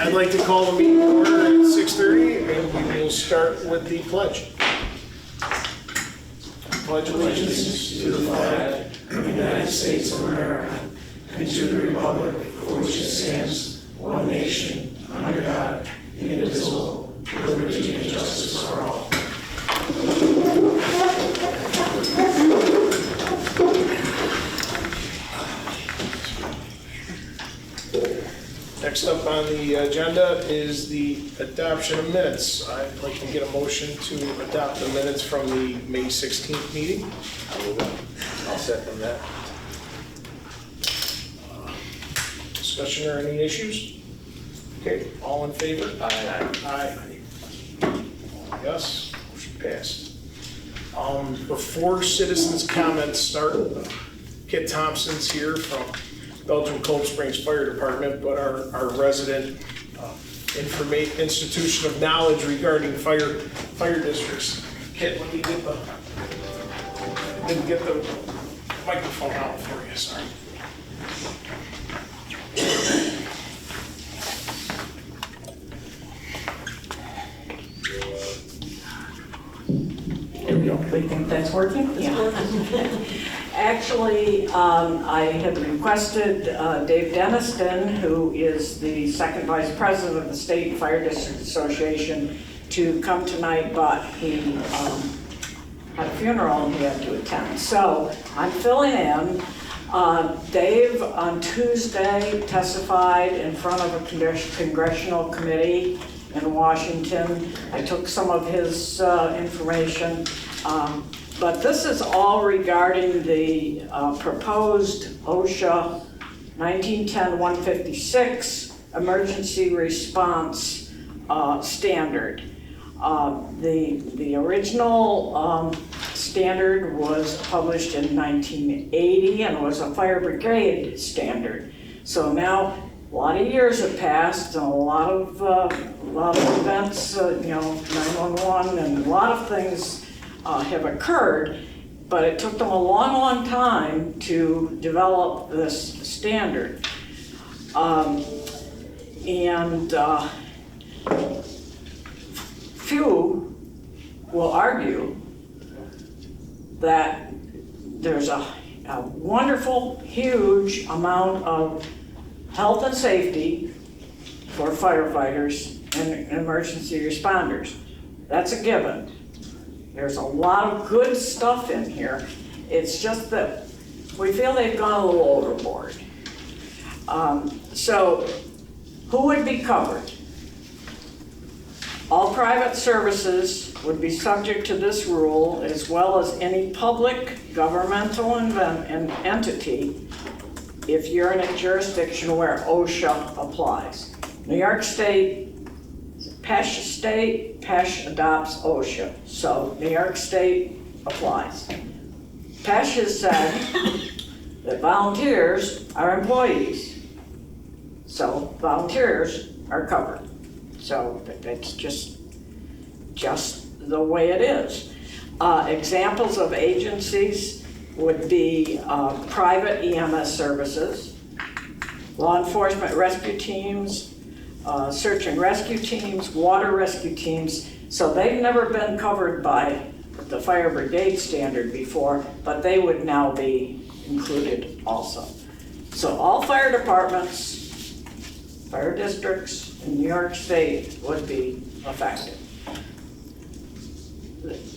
I'd like to call the meeting to order at 6:30, and we will start with the pledge. Pledge allegiance to the flag of the United States of America and to the republic for which it stands, one nation, under God, indivisible, with liberty and justice for all. Next up on the agenda is the adoption of minutes. I'd like to get a motion to adopt the minutes from the May 16th meeting. I'll second that. Discussion or any issues? Okay, all in favor? Aye. Aye. Yes, motion passed. Before citizens' comments start, Kit Thompson's here from Belgium Cold Springs Fire Department, but our resident institution of knowledge regarding fire districts. Kit, let me didn't get the microphone out for you, sorry. There we go. We think that's working? Yeah. Actually, I had requested Dave Deniston, who is the second vice president of the State Fire District Association, to come tonight, but he had a funeral and he had to attend. So I'm filling in. Dave on Tuesday testified in front of a congressional committee in Washington. I took some of his information. But this is all regarding the proposed OSHA 1910-156 emergency response standard. The original standard was published in 1980 and was a fire brigade standard. So now a lot of years have passed and a lot of events, 911 and a lot of things have occurred, but it took them a long, long time to develop this standard. Few will argue that there's a wonderful, huge amount of health and safety for firefighters and emergency responders. That's a given. There's a lot of good stuff in here. It's just that we feel they've gone a little overboard. So who would be covered? All private services would be subject to this rule, as well as any public governmental entity if you're in a jurisdiction where OSHA applies. New York State, PESH State, PESH adopts OSHA, so New York State applies. PESH has said that volunteers are employees, so volunteers are covered. So it's just the way it is. Examples of agencies would be private EMS services, law enforcement rescue teams, search and rescue teams, water rescue teams. So they've never been covered by the fire brigade standard before, but they would now be included also. So all fire departments, fire districts in New York State would be affected.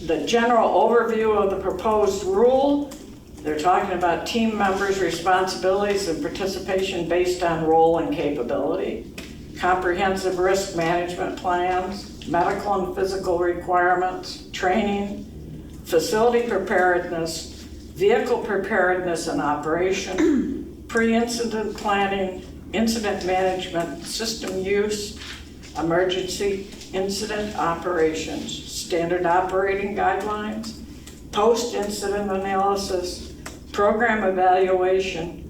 The general overview of the proposed rule, they're talking about team members' responsibilities and participation based on role and capability, comprehensive risk management plans, medical and physical requirements, training, facility preparedness, vehicle preparedness and operation, pre-incident planning, incident management, system use, emergency incident operations, standard operating guidelines, post-incident analysis, program evaluation,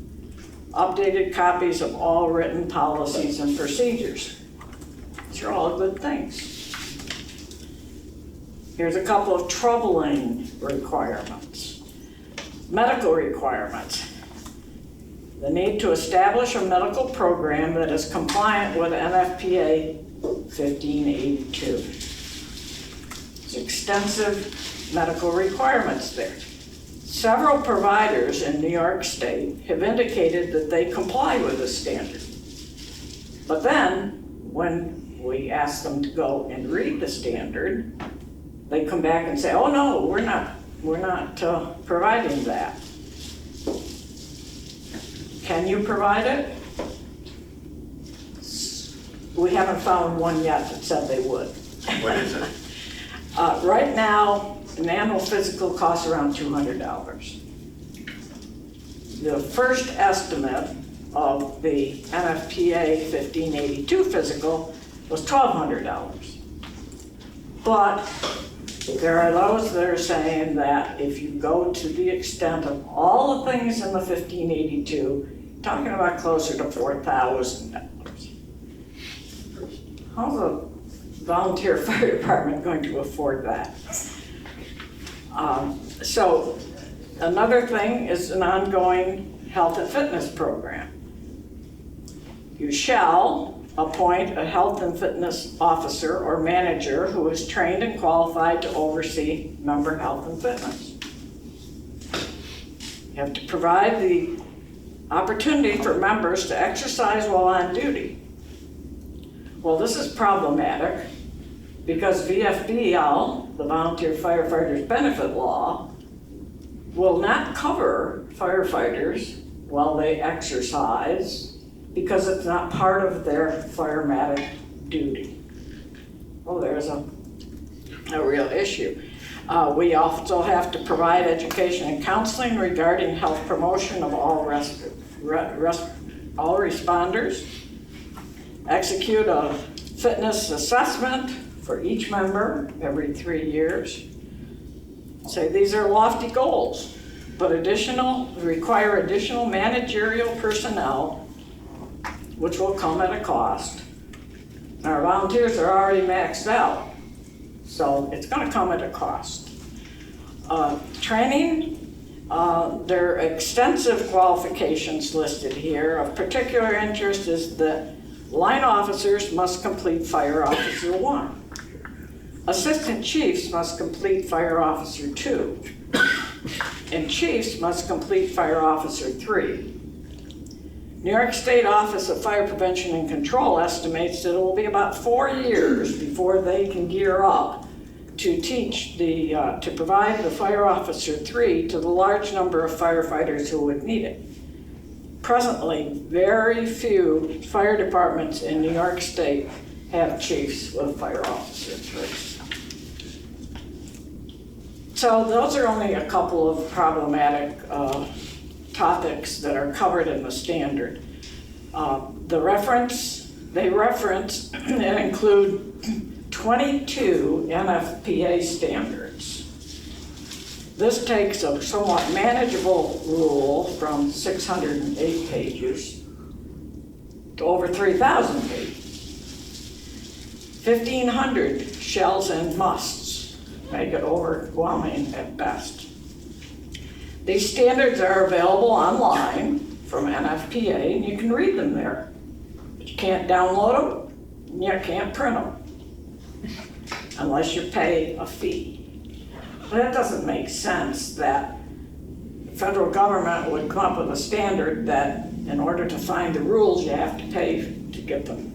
updated copies of all written policies and procedures. These are all good things. Here's a couple of troubling requirements. Medical requirements. The need to establish a medical program that is compliant with NFPA 1582. There's extensive medical requirements there. Several providers in New York State have indicated that they comply with the standard. But then, when we ask them to go and read the standard, they come back and say, oh no, we're not providing that. Can you provide it? We haven't found one yet that said they would. What is it? Right now, an annual physical costs around $200. The first estimate of the NFPA 1582 physical was $1,200. But there are those that are saying that if you go to the extent of all the things in the 1582, talking about closer to $4,000. How's a volunteer fire department going to afford that? So another thing is an ongoing health and fitness program. You shall appoint a health and fitness officer or manager who is trained and qualified to oversee member health and fitness. You have to provide the opportunity for members to exercise while on duty. Well, this is problematic because VFBL, the Volunteer Firefighters Benefit Law, will not cover firefighters while they exercise because it's not part of their firematic duty. Well, there's a real issue. We also have to provide education and counseling regarding health promotion of all responders, execute a fitness assessment for each member every 3 years. Say these are lofty goals, but require additional managerial personnel, which will come at a cost. Our volunteers are already maxed out, so it's going to come at a cost. Training, there are extensive qualifications listed here. Of particular interest is that line officers must complete Fire Officer 1. Assistant chiefs must complete Fire Officer 2. And chiefs must complete Fire Officer 3. New York State Office of Fire Prevention and Control estimates that it will be about 4 years before they can gear up to teach to provide the Fire Officer 3 to the large number of firefighters who would need it. Presently, very few fire departments in New York State have chiefs with Fire Officer 3. So those are only a couple of problematic topics that are covered in the standard. They reference and include 22 NFPA standards. This takes a somewhat manageable rule from 608 pages to over 3,000 pages. 1,500 shells and musts make it overwhelming at best. These standards are available online from NFPA, and you can read them there. But you can't download them, and you can't print them, unless you pay a fee. But that doesn't make sense that the federal government would come up with a standard that in order to find the rules, you have to pay to get them.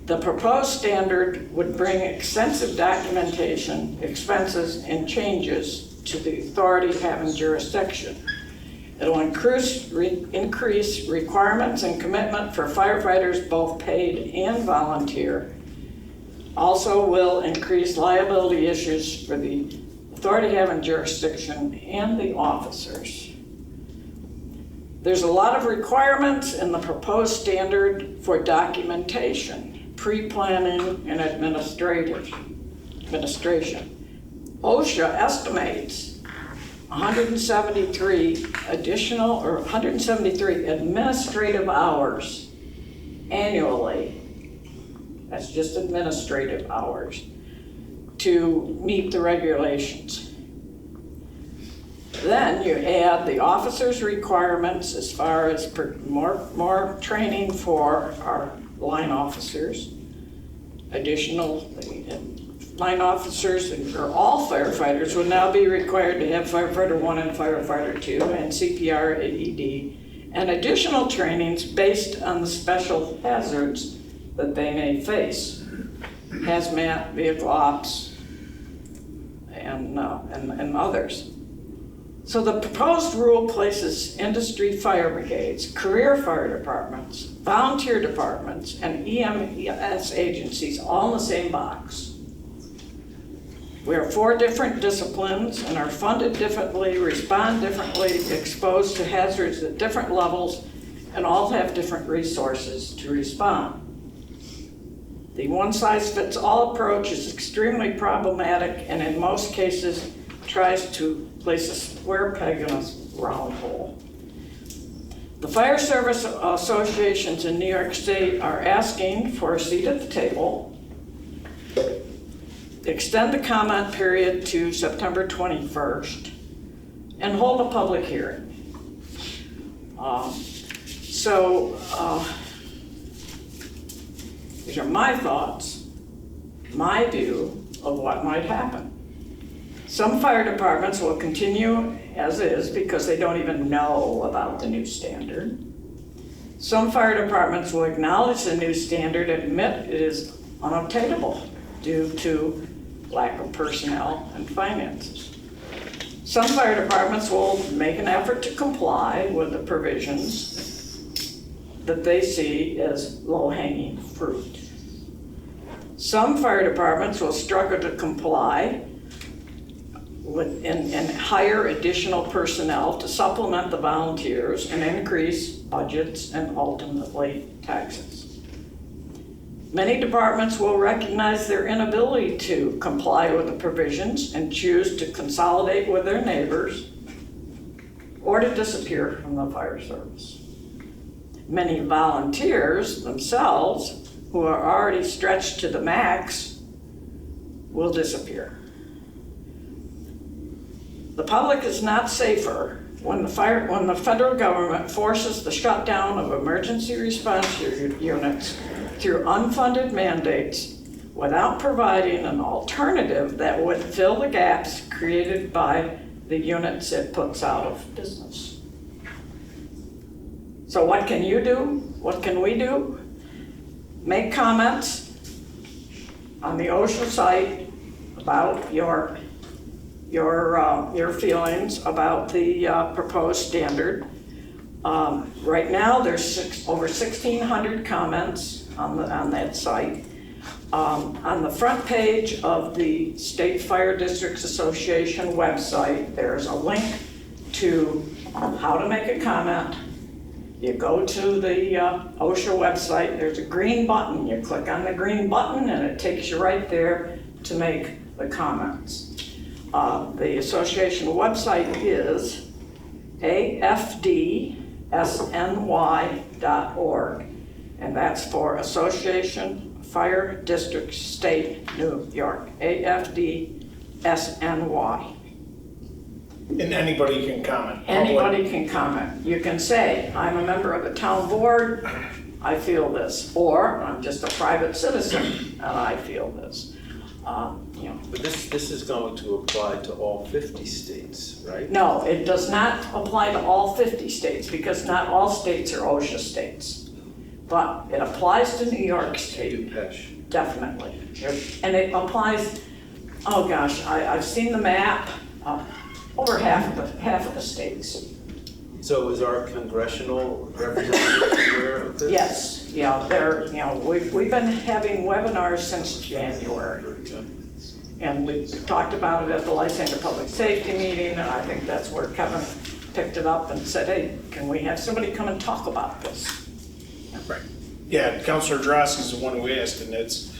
The proposed standard would bring extensive documentation, expenses, and changes to the authority having jurisdiction. It'll increase requirements and commitment for firefighters, both paid and volunteer. Also will increase liability issues for the authority having jurisdiction and the officers. There's a lot of requirements in the proposed standard for documentation, pre-planning, and administration. OSHA estimates 173 administrative hours annually. That's just administrative hours to meet the regulations. Then you add the officers' requirements as far as more training for our line officers, additional line officers, or all firefighters would now be required to have firefighter 1 and firefighter 2 and CPR, AED, and additional trainings based on the special hazards that they may face, hazmat, vehicle ops, and others. So the proposed rule places industry fire brigades, career fire departments, volunteer departments, and EMS agencies all in the same box. We are 4 different disciplines and are funded differently, respond differently, exposed to hazards at different levels, and all have different resources to respond. The one-size-fits-all approach is extremely problematic and in most cases tries to place a square peg in a round hole. The fire service associations in New York State are asking for a seat at the table, extend the comment period to September 21st, and hold a public hearing. These are my thoughts, my view of what might happen. Some fire departments will continue as is because they don't even know about the new standard. Some fire departments will acknowledge the new standard, admit it is unobtainable due to lack of personnel and finances. Some fire departments will make an effort to comply with the provisions that they see as low-hanging fruit. Some fire departments will struggle to comply and hire additional personnel to supplement the volunteers and increase budgets and ultimately taxes. Many departments will recognize their inability to comply with the provisions and choose to consolidate with their neighbors or to disappear from the fire service. Many volunteers themselves, who are already stretched to the max, will disappear. The public is not safer when the federal government forces the shutdown of emergency response units through unfunded mandates without providing an alternative that would fill the gaps created by the units it puts out of business. So what can you do? What can we do? Make comments on the OSHA site about your feelings about the proposed standard. Right now, there's over 1,600 comments on that site. On the front page of the State Fire Districts Association website, there's a link to how to make a comment. You go to the OSHA website, there's a green button. You click on the green button and it takes you right there to make the comments. The association website is afdsny.org, and that's for Association Fire District State New York, AFDSNY. And anybody can comment. Anybody can comment. You can say, I'm a member of the town board, I feel this, or I'm just a private citizen and I feel this. But this is going to apply to all 50 states, right? No, it does not apply to all 50 states because not all states are OSHA states. But it applies to New York State, definitely. And it applies, oh gosh, I've seen the map, over half of the states. So is our congressional representative aware of this? Yes, yeah, we've been having webinars since January. And we talked about it at the Lysander Public Safety meeting, and I think that's where Kevin picked it up and said, hey, can we have somebody come and talk about this? Right. Yeah, Councilor Dross is the one who asked, and it's,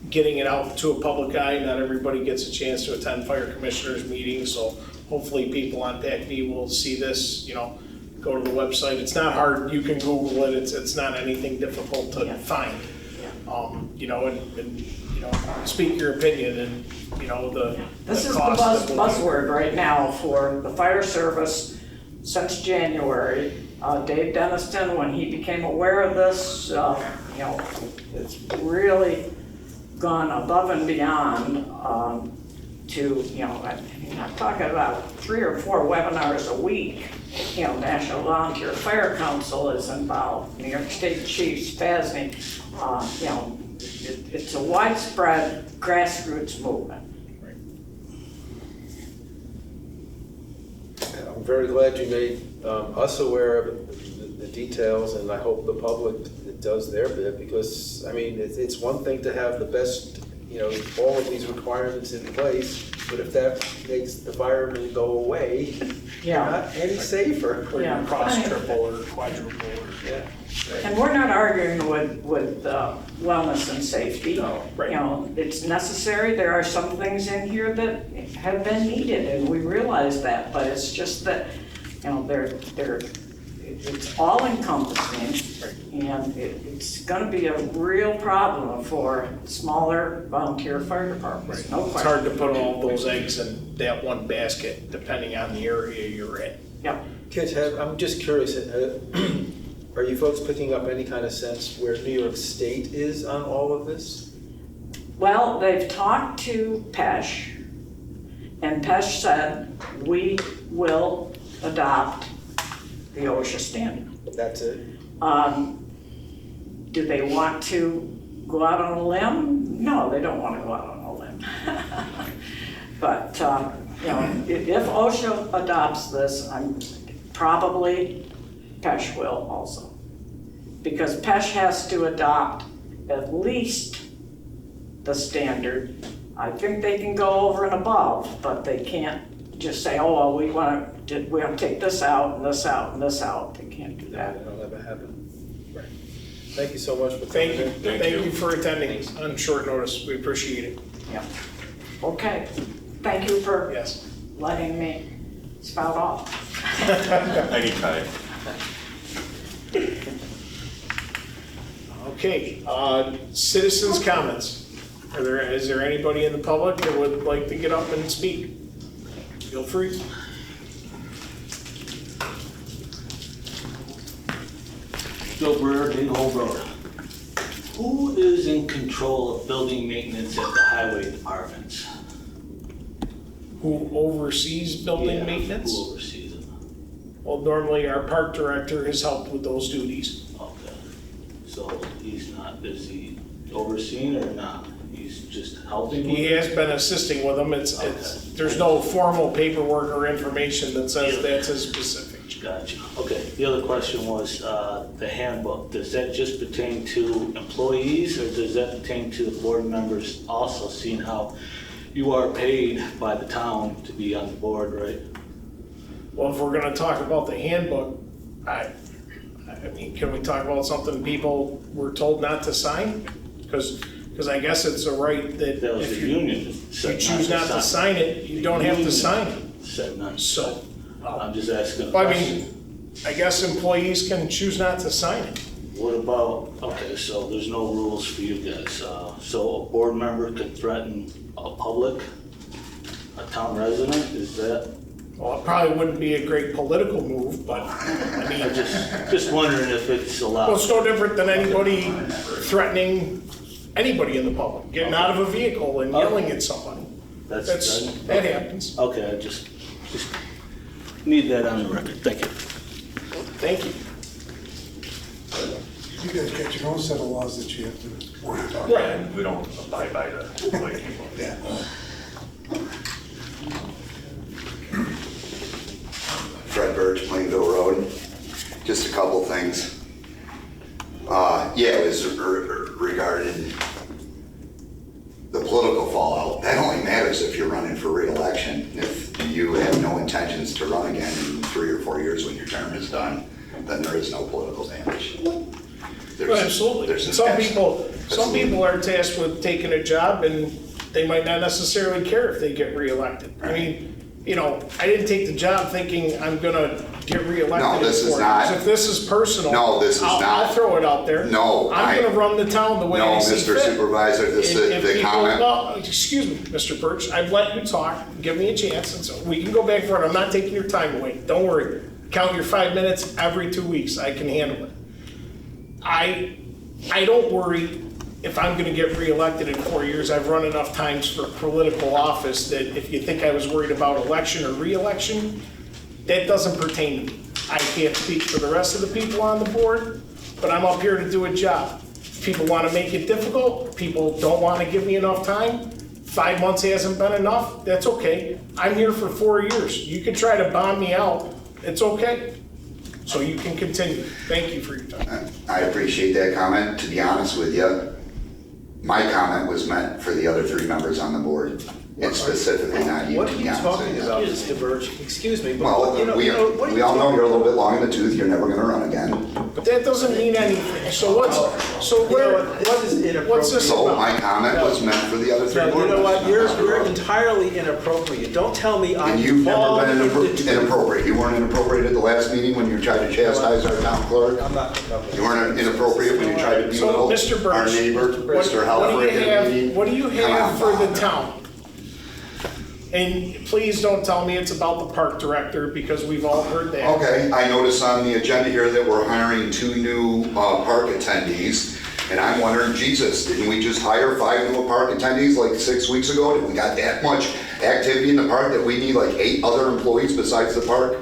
getting it out to a public eye. Not everybody gets a chance to attend fire commissioners meetings, so hopefully people on PAC-B will see this, go to the website. It's not hard, you can Google it, it's not anything difficult to find. speak your opinion and, the This is the cost that will be- buzzword right now for the fire service since January. Dave Deniston, when he became aware of this, it's really gone above and beyond to, I'm talking about 3 or 4 webinars a week. National Volunteer Fire Council is involved, New York State Chiefs, FASNY. It's a widespread grassroots movement. I'm very glad you made us aware of the details, and I hope the public does their bit, because, I mean, it's one thing to have the best, all of these requirements in place, but if that makes the firemen go away, they're not any safer. Or your cost triple or quadruple or. Yeah. And we're not arguing with wellness and safety. No, right. It's necessary. There are some things in here that have been needed, and we realize that. But it's just that, it's all encompassing, and it's going to be a real problem for smaller volunteer fire departments. No It's question. hard to put all those eggs in that one basket, depending on the area you're in. Yep. Kids, I'm just curious, are you folks picking up any kind of sense where New York State is on all of this? Well, they've talked to PESH, and PESH said, we will adopt the OSHA standard. That's it? Do they want to go out on a limb? No, they don't want to go out on a limb. But, if OSHA adopts this, probably PESH will also. Because PESH has to adopt at least the standard. I think they can go over and above, but they can't just say, oh, well, we want to take this out and this out and this out. They can't do that. That'll never happen. Right. Thank you so much for Thank coming you, in. thank you for attending on short notice, we appreciate it. Yeah. Okay. Thank you for Yes. letting me spout off. Anytime. Okay, citizens' comments. Is there anybody in the public that would like to get up and speak? Feel free. Joe Brewer, Dayton Hole Road. Who is in control of building maintenance at the highway departments? Who oversees building Yeah, maintenance? Who oversees it? Well, normally our park director has helped with those duties. Okay. So is he overseeing or not? He's just helping with He it? has been assisting with them. There's no formal paperwork or information that says that's his specific. Gotcha. Okay. The other question was the handbook. Does that just pertain to employees, or does that pertain to the board members also, seeing how you are paid by the town to be on the board, right? Well, if we're gonna talk about the handbook, I mean, can we talk about something people were told not to sign? Because I guess it's a right that That was if the you union. you choose not to sign it, you don't have to sign it. Said none. So, I'm just asking a I question. mean, I guess employees can choose not to sign it. What about, okay, so there's no rules for you guys. So a board member could threaten a public, a town resident, is that? Well, it probably wouldn't be a great political move, but I mean, I'm just wondering if it's well, allowed. it's no different than anybody threatening anybody in the public, getting out of a vehicle and yelling at somebody. That okay. happens. Okay, I just need that on the record. Thank you. Thank you. You guys got your own set of laws that you have to worry about. And we don't abide by the way people. Yeah. Fred Birch, Plainville Road. Just a couple things. Yeah, it was regarding the political fallout. That only matters if you're running for re-election. If you have no intentions to run again in 3 or 4 years when your term is done, then there is no political damage. Well, absolutely. Some people are tasked with taking a job and they might not necessarily care if they get reelected. I mean, you know, I didn't take the job thinking I'm gonna get reelected No, in this is 4 not. years. If this is personal. No, this is I'll not. throw it out there. No, I'm gonna run the town the way No, I see Mr. fit. Supervisor, this If is the people- comment. Well, excuse me, Mr. Birch, I've let you talk, give me a chance, and so we can go back for it, I'm not taking your time away, don't worry. Count your 5 minutes every 2 weeks, I can handle it. I don't worry if I'm gonna get reelected in 4 years. I've run enough times for political office that if you think I was worried about election or reelection, that doesn't pertain to me. I can't speak for the rest of the people on the board, but I'm up here to do a job. People want to make it difficult, people don't want to give me enough time. 5 months hasn't been enough, that's okay. I'm here for 4 years. You can try to bomb me out, it's okay. So you can continue. Thank you for your time. I appreciate that comment. To be honest with you, my comment was meant for the other 3 members on the board. It's specifically not you, What to are be you honest talking with you. about, Mr. Birch? Excuse me, but Well, you know, we what are you all know talking you're a little bit long in the tooth, you're never gonna run again. But that doesn't mean anything. So what's, so You know where, what, this is inappropriate. what's this So about? my comment was meant for the other 3 No, board you know members. what, you're entirely inappropriate. Don't tell me I'm And you've never involved been in the- inappropriate. You weren't inappropriate at the last meeting when you tried to chastise our town clerk. I'm not. You weren't inappropriate when you tried to So, belittle Mr. Birch, our neighbor, what Mr. do Halford, you at a have, meeting. what do you Come have on, for the Bob. town? And please don't tell me it's about the park director, because we've all heard that. Okay, I notice on the agenda here that we're hiring 2 new park attendees, and I'm wondering, Jesus, didn't we just hire 5 new park attendees like 6 weeks ago? Did we got that much activity in the park that we need like 8 other employees besides the park?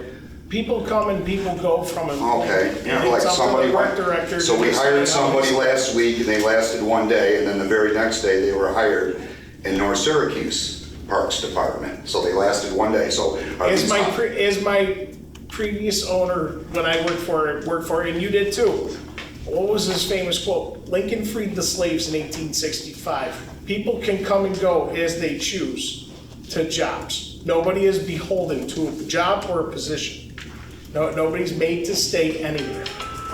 People come and people go from it. Okay, And like it's up to somebody the park went, director so to we hired decide how somebody it's- last week and they lasted 1 day, and then the very next day they were hired in North Syracuse Parks Department. So they lasted 1 day, so. are As these- my previous owner, when I worked for, and you did too. What was his famous quote? Lincoln freed the slaves in 1865. People can come and go as they choose to jobs. Nobody is beholden to a job or a position. No, nobody's made to stay anywhere.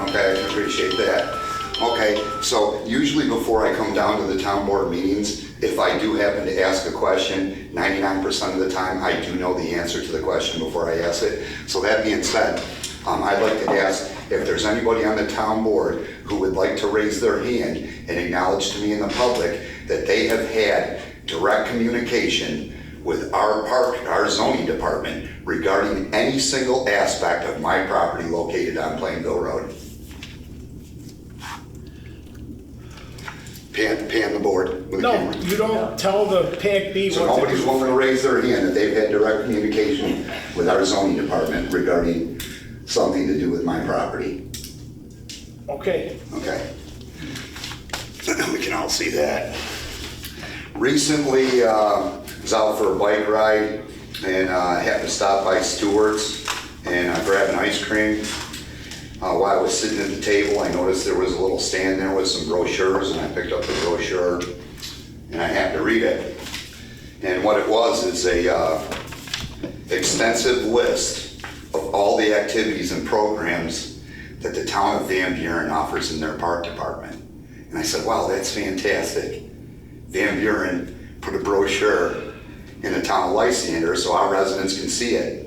Okay, I appreciate that. Okay, so usually before I come down to the town board meetings, if I do happen to ask a question, 99% of the time, I do know the answer to the question before I ask it. So that being said, I'd like to ask if there's anybody on the town board who would like to raise their hand and acknowledge to me in the public that they have had direct communication with our zoning department regarding any single aspect of my property located on Plainville Road. Pan the board with the No, camera. you don't tell the PAC-B So what to nobody's do. willing to raise their hand that they've had direct communication with our zoning department regarding something to do with my property. Okay, Okay. We can all see that. Recently, was out for a bike ride and happened to stop by Stewart's and grabbed an ice cream. While I was sitting at the table, I noticed there was a little stand there with some brochures, and I picked up the brochure and I happened to read it. And what it was is a extensive list of all the activities and programs that the town of Van Buren offers in their park department. And I said, wow, that's fantastic. Van Buren put a brochure in the town of Lysander so our residents can see it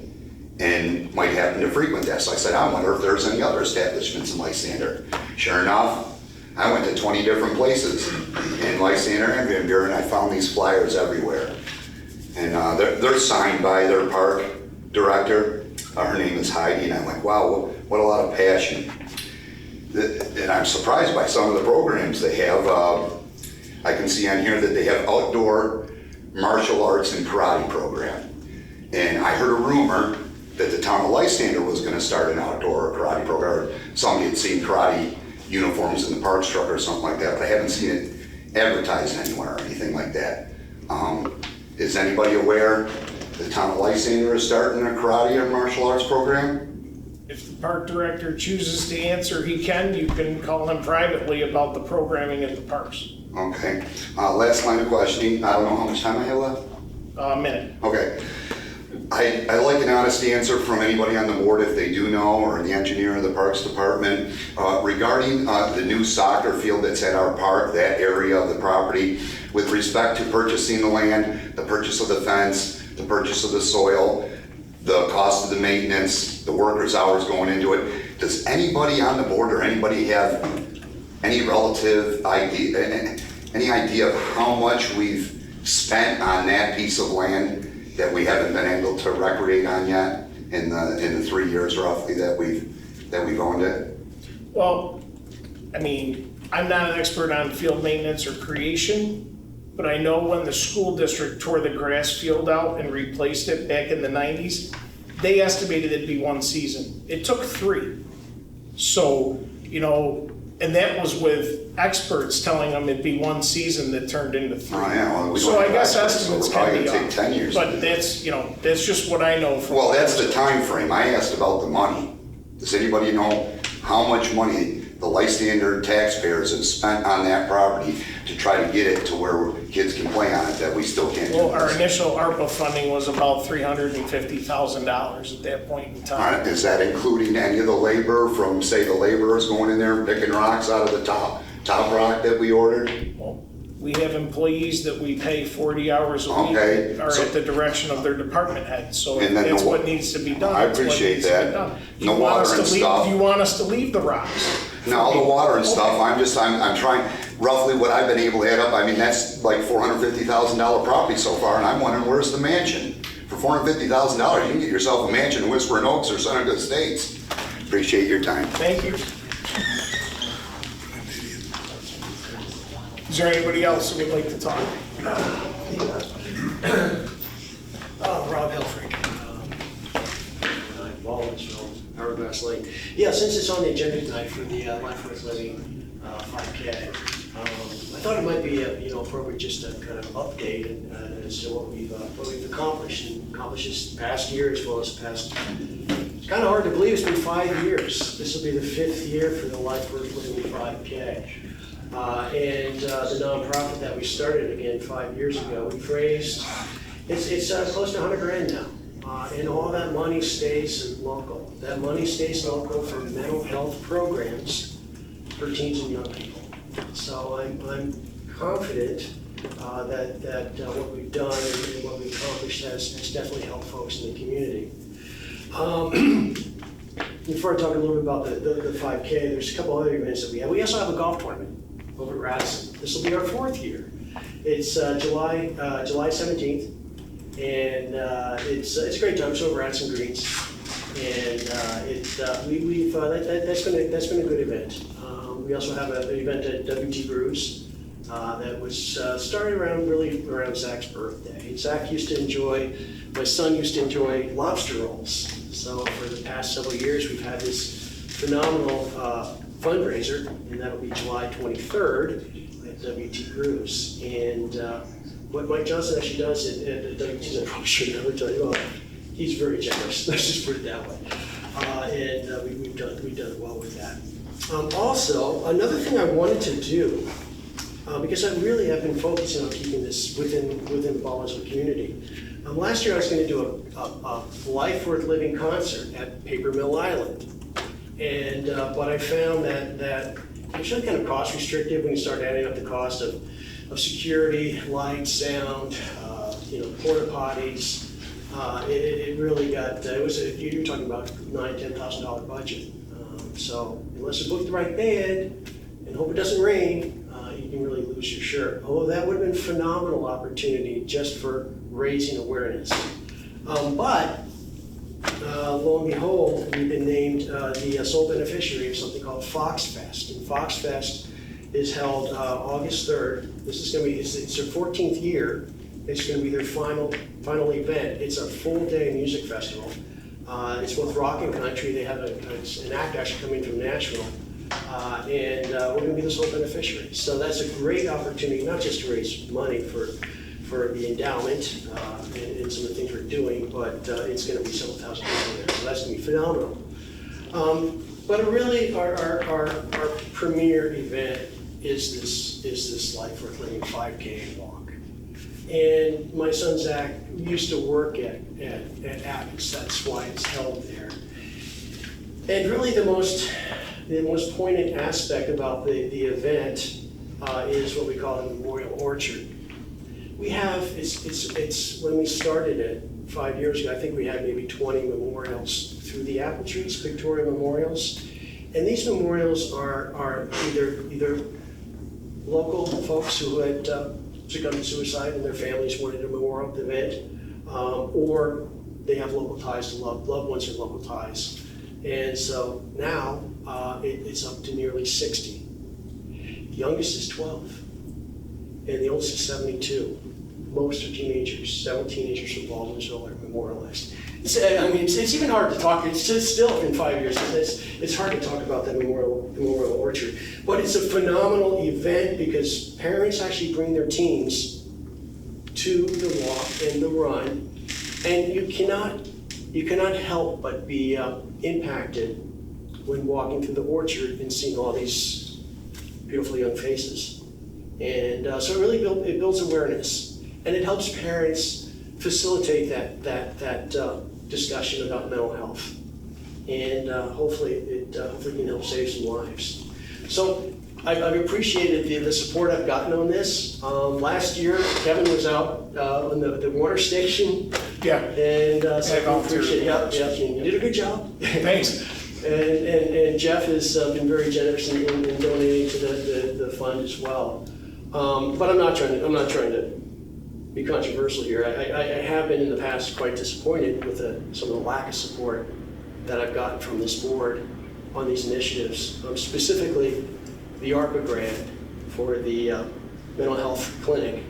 and might happen to frequent that. So I said, I wonder if there's any other establishments in Lysander. Sure enough, I went to 20 different places in Lysander and Van Buren. I found these flyers everywhere. And they're signed by their park director. Her name is Heidi, and I'm like, wow, what a lot of passion. And I'm surprised by some of the programs they have. I can see on here that they have outdoor martial arts and karate program. And I heard a rumor that the town of Lysander was gonna start an outdoor karate program, or somebody had seen karate uniforms in the parks truck or something like that, but I haven't seen it advertised anywhere or anything like that. Is anybody aware the town of Lysander is starting a karate or martial arts program? if the park director chooses to answer, he can. You can call him privately about the programming at the parks. Okay, last line of questioning. I don't know how much time I have left. A minute. Okay. I like an honest answer from anybody on the board if they do know, or the engineer of the Parks Department, regarding the new soccer field that's at our park, that area of the property, with respect to purchasing the land, the purchase of the fence, the purchase of the soil, the cost of the maintenance, the workers' hours going into it. Does anybody on the board or anybody have any relative idea, any idea of how much we've spent on that piece of land that we haven't been able to recreate on yet in the 3 years roughly that we've owned it? Well, I mean, I'm not an expert on field maintenance or creation, but I know when the school district tore the grass field out and replaced it back in the 90s, they estimated it'd be 1 season. It took 3. So, you know, and that was with experts telling them it'd be 1 season that turned into 3. Oh, yeah, well, we So don't I have guess experts, so estimates we're can probably be gonna take off. 10 years. But that's, you know, that's just what I know from. Well, that's the time frame. I asked about the money. Does anybody know how much money the Lysander taxpayers have spent on that property to try to get it to where kids can play on it that we still can't do? Well, our initial ARPA funding was about $350,000 at that point in All time. right, is that including any of the labor from, say, the laborers going in there and picking rocks out of the top rock that we ordered? Well, we have employees that we pay 40 hours a week Okay, are so- at the direction of their department head, so And then that's the wa- what needs to be done. I That's what appreciate needs to be that. done. Do No you want us water and to leave- stuff. Do you want us to leave the rocks? Now, the water and stuff, I'm trying, roughly what I've been able to add up, I mean, that's like $450,000 property so far, and I'm wondering, where's the mansion? For $450,000, you can get yourself a mansion in Whispering Oaks or Seneca Estates. Appreciate your time. Thank you. Is there anybody else who would like to talk? Rob Helfrich, Wallensville, Hourglass Lane. Yeah, since it's on the agenda tonight for the Life Worth Living 5K, I thought it might be appropriate just to kind of update as to what we've accomplished this past year as well as past. It's kind of hard to believe it's been 5 years. This will be the 5th year for the Life Worth Living 5K. And the nonprofit that we started again 5 years ago, we've raised, it's close to $100,000 now. And all that money stays local. That money stays local for mental health programs for teens and young people. So I'm confident that what we've done and what we've accomplished has definitely helped folks in the community. Before I talk a little bit about the 5K, there's a couple other events that we have. We also have a golf tournament over at Radisson. This will be our 4th year. It's July 17th, and it's a great time. It's over at Radisson Greens, and that's been a good event. We also have an event at WT Brews that was started around Zach's birthday. Zach my son used to enjoy lobster rolls. So for the past several years, we've had this phenomenal fundraiser, and that'll be July 23rd at WT Brews. And what Mike Johnson actually does at WT, I probably should never tell you all, he's very generous, let's just put it that way. And we've done well with that. Also, another thing I wanted to do, because I really have been focusing on keeping this within the Baldwinsville community. Last year I was going to do a Life Worth Living concert at Paper Mill Island. And but I found that it's really kind of cost restrictive when you start adding up the cost of security, lights, sound, porta potties. It really got, you're talking about $9,000-$10,000 budget. So unless you book the right band and hope it doesn't rain, you can really lose your shirt. Although that would have been a phenomenal opportunity just for raising awareness. But lo and behold, we've been named the sole beneficiary of something called Fox Fest. And Fox Fest is held August 3rd. This is going to be, it's their 14th year. It's going to be their final event. It's a full-day music festival. It's both rock and country. They have an act actually coming from Nashville. And we're going to be the sole beneficiary. So that's a great opportunity, not just to raise money for the endowment and some of the things we're doing, but it's going to be several thousand people there. So that's going to be phenomenal. But really, our premier event is this Life Worth Living 5K walk. And my son Zach used to work at Abbott's. That's why it's held there. And really, the most poignant aspect about the event is what we call the Memorial Orchard. We have, it's when we started it, 5 years ago, I think we had maybe 20 memorials through the apple trees, Victoria memorials. And these memorials are either local folks who had succumbed to suicide and their families wanted a memorial event, or they have local ties to loved ones with local ties. And so now it's up to nearly 60. The youngest is 12, and the oldest is 72. Most are teenagers. 7 teenagers from Baldwinsville are memorialized. It's even hard to talk. It's just still in 5 years. It's hard to talk about that memorial orchard. But it's a phenomenal event because parents actually bring their teens to the walk and the run, and you cannot help but be impacted when walking through the orchard and seeing all these beautiful young faces. And so it really builds awareness, and it helps parents facilitate that discussion about mental health. And hopefully it can help save some lives. So I've appreciated the support I've gotten on this. Last year, Kevin was out on the water station. Yeah. And so I volunteered appreciate at the water it. You did a good job. Thanks. And Jeff has been very generous in donating to the fund as well. But I'm not trying to be controversial here. I have been in the past quite disappointed with some of the lack of support that I've gotten from this board on these initiatives, specifically the ARPA grant for the mental health clinic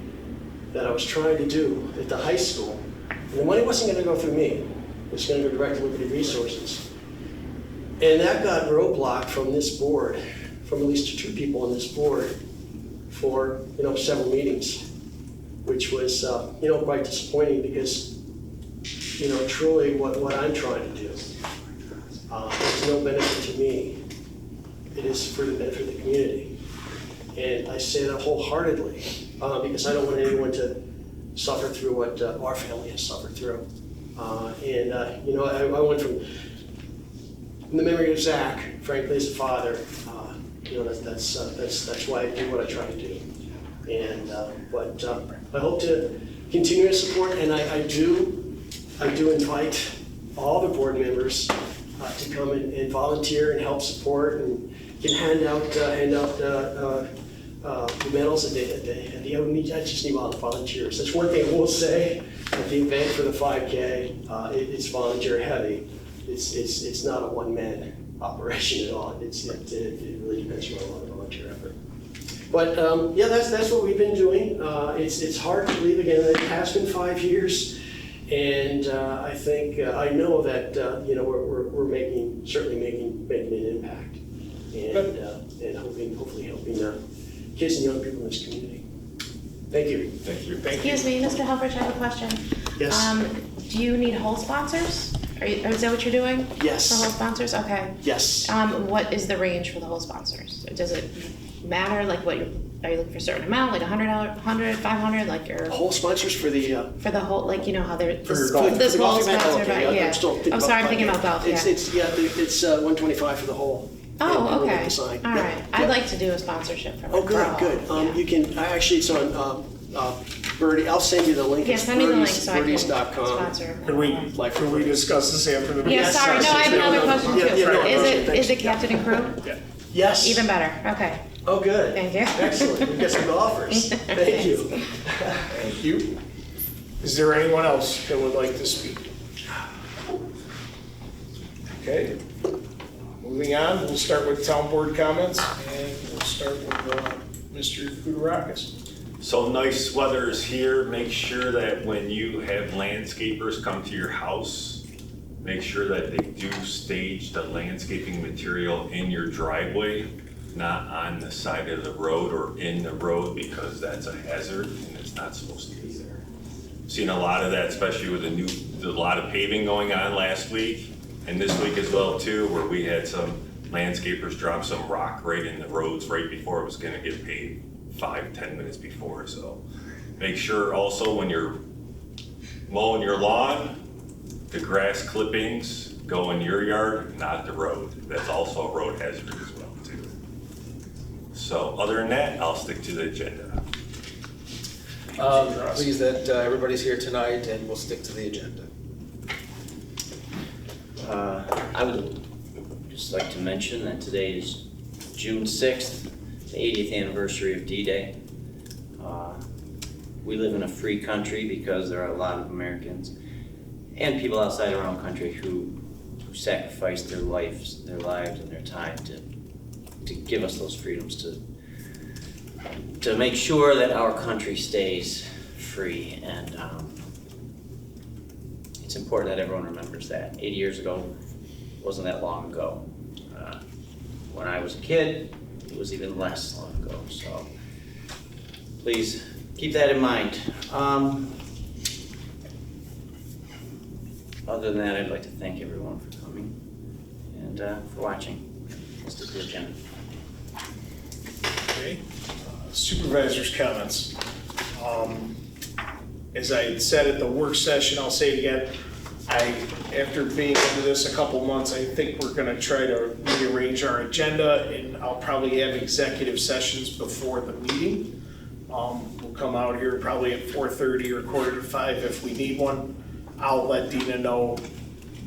that I was trying to do at the high school. And the money wasn't going to go through me. It was going to go direct to Liberty Resources. And that got roadblocked from this board, from at least 2 people on this board, for several meetings, which was quite disappointing because truly what I'm trying to do is no benefit to me. It is for the benefit of the community, and I say that wholeheartedly because I don't want anyone to suffer through what our family has suffered through. I went from the memory of Zach, frankly, as a father. That's why I do what I try to do. And but I hope to continue to support, and I do invite all the board members to come and volunteer and help support, and can hand out the medals at the I just need volunteers. That's one thing I will say at the event for the 5K. It's volunteer heavy. It's not a one-man operation at all. It really depends on a lot of volunteer effort. But that's what we've been doing. It's hard to believe again. It has been 5 years, and I think I know that we're certainly making an impact, and hopefully helping kids and young people in this community. Thank you. Thank you. Excuse me, Mr. Helfrich, I have a question. Yes. Do you need whole sponsors? Is that what you're doing? Yes. For whole sponsors? Okay. Yes. What is the range for the whole sponsors? Does it matter, like are you looking for a certain amount, like $100, 100, 500, like your Whole sponsors for the whole, like how they're for golf. this For the whole golf event? sponsor, Okay, right? Yeah. I'm sorry, I'm thinking about golf. Yeah. It's 125 for the whole. Oh, and we'll okay. make the sign. All Yep, right. yep. I'd like to do a sponsorship for Oh, for a good. whole, yeah. You can actually it's on Birdie. I'll send you the link. Yeah, It's send me the link so I can birdies.com. sponsor. Can we discuss this after the meeting? Yeah, sorry. No, I have another question too. Is it captain and crew? Yeah. Yes. Even better. Okay. Oh, good. Thank you. Excellent. We've got some golfers. Thank you. Thank you. Is there anyone else that would like to speak? Okay. Moving on, we'll start with town board comments, and we'll start with Mr. Kudarakis. So nice weather is here. Make sure that when you have landscapers come to your house, make sure that they do stage the landscaping material in your driveway, not on the side of the road or in the road, because that's a hazard and it's not supposed to be there. Seen a lot of that, especially with a lot of paving going on last week and this week as well too, where we had some landscapers drop some rock right in the roads right before it was gonna get paved, 5-10 minutes before. So make sure also when you're mowing your lawn, the grass clippings go in your yard, not the road. That's also a road hazard as well too. So other than that, I'll stick to the agenda. Pleased that everybody's here tonight, and we'll stick to the agenda. I would just like to mention that today is June 6th, the 80th anniversary of D-Day. We live in a free country because there are a lot of Americans and people outside our own country who sacrificed their lives and their time to give us those freedoms, to make sure that our country stays free. And it's important that everyone remembers that. 80 years ago wasn't that long ago. When I was a kid, it was even less long ago. So please keep that in mind. Other than that, I'd like to thank everyone for coming and for watching. This is the agenda. Okay. Supervisor's comments. As I said at the work session, I'll say it again, after being into this a couple months, I think we're gonna try to rearrange our agenda, and I'll probably have executive sessions before the meeting. We'll come out here probably at 4:30 or 4:45 if we need one. I'll let Dina know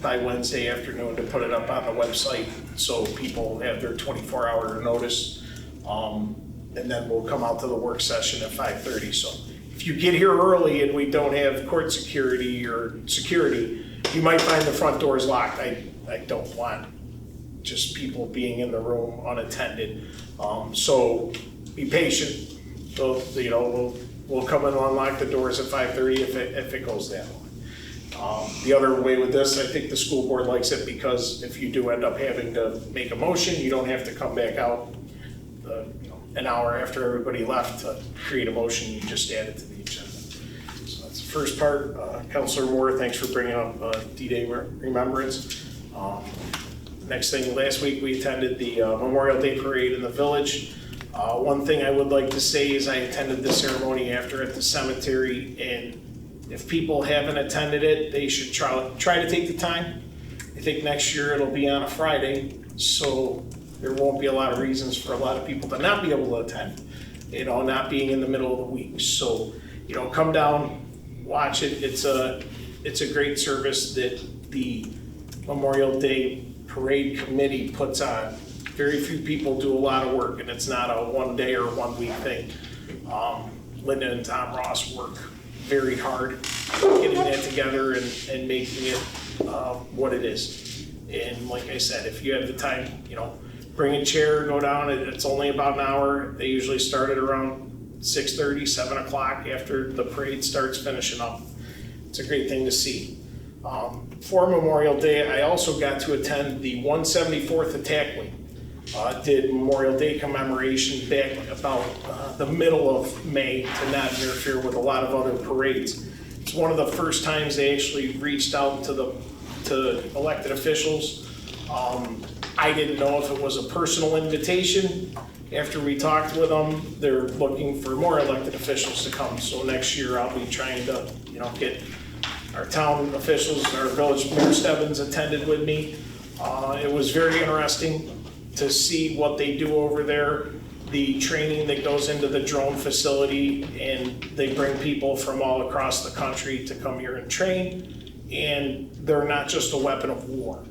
by Wednesday afternoon to put it up on the website so people have their 24-hour notice. And then we'll come out to the work session at 5:30. So if you get here early and we don't have court security or security, you might find the front doors locked. I don't want just people being in the room unattended. So be patient. So, we'll come and unlock the doors at 5:30 if it goes that way. The other way with this, I think the school board likes it because if you do end up having to make a motion, you don't have to come back out an hour after everybody left to create a motion. You just add it to the agenda. So that's the first part. Councilor Moore, thanks for bringing up D-Day remembrance. Next thing, last week we attended the Memorial Day Parade in the village. One thing I would like to say is I attended the ceremony after at the cemetery, and if people haven't attended it, they should try to take the time. I think next year it'll be on a Friday, so there won't be a lot of reasons for a lot of people to not be able to attend, not being in the middle of the week. So, come down, watch it. It's a great service that the Memorial Day Parade Committee puts on. Very few people do a lot of work, and it's not a 1 day or 1 week thing. Linda and Tom Ross work very hard getting that together and making it what it is. And like I said, if you have the time, bring a chair, go down. It's only about an hour. They usually start at around 6:30, 7 o'clock after the parade starts finishing up. It's a great thing to see. For Memorial Day, I also got to attend the 174th Attack Wing. Did Memorial Day commemoration back about the middle of May to not interfere with a lot of other parades. It's one of the first times they actually reached out to elected officials. I didn't know if it was a personal invitation. After we talked with them, they're looking for more elected officials to come. So next year I'll be trying to, get our town officials, our village mayor Stebbins attended with me. It was very interesting to see what they do over there, the training that goes into the drone facility, and they bring people from all across the country to come here and train, and they're not just a weapon of war.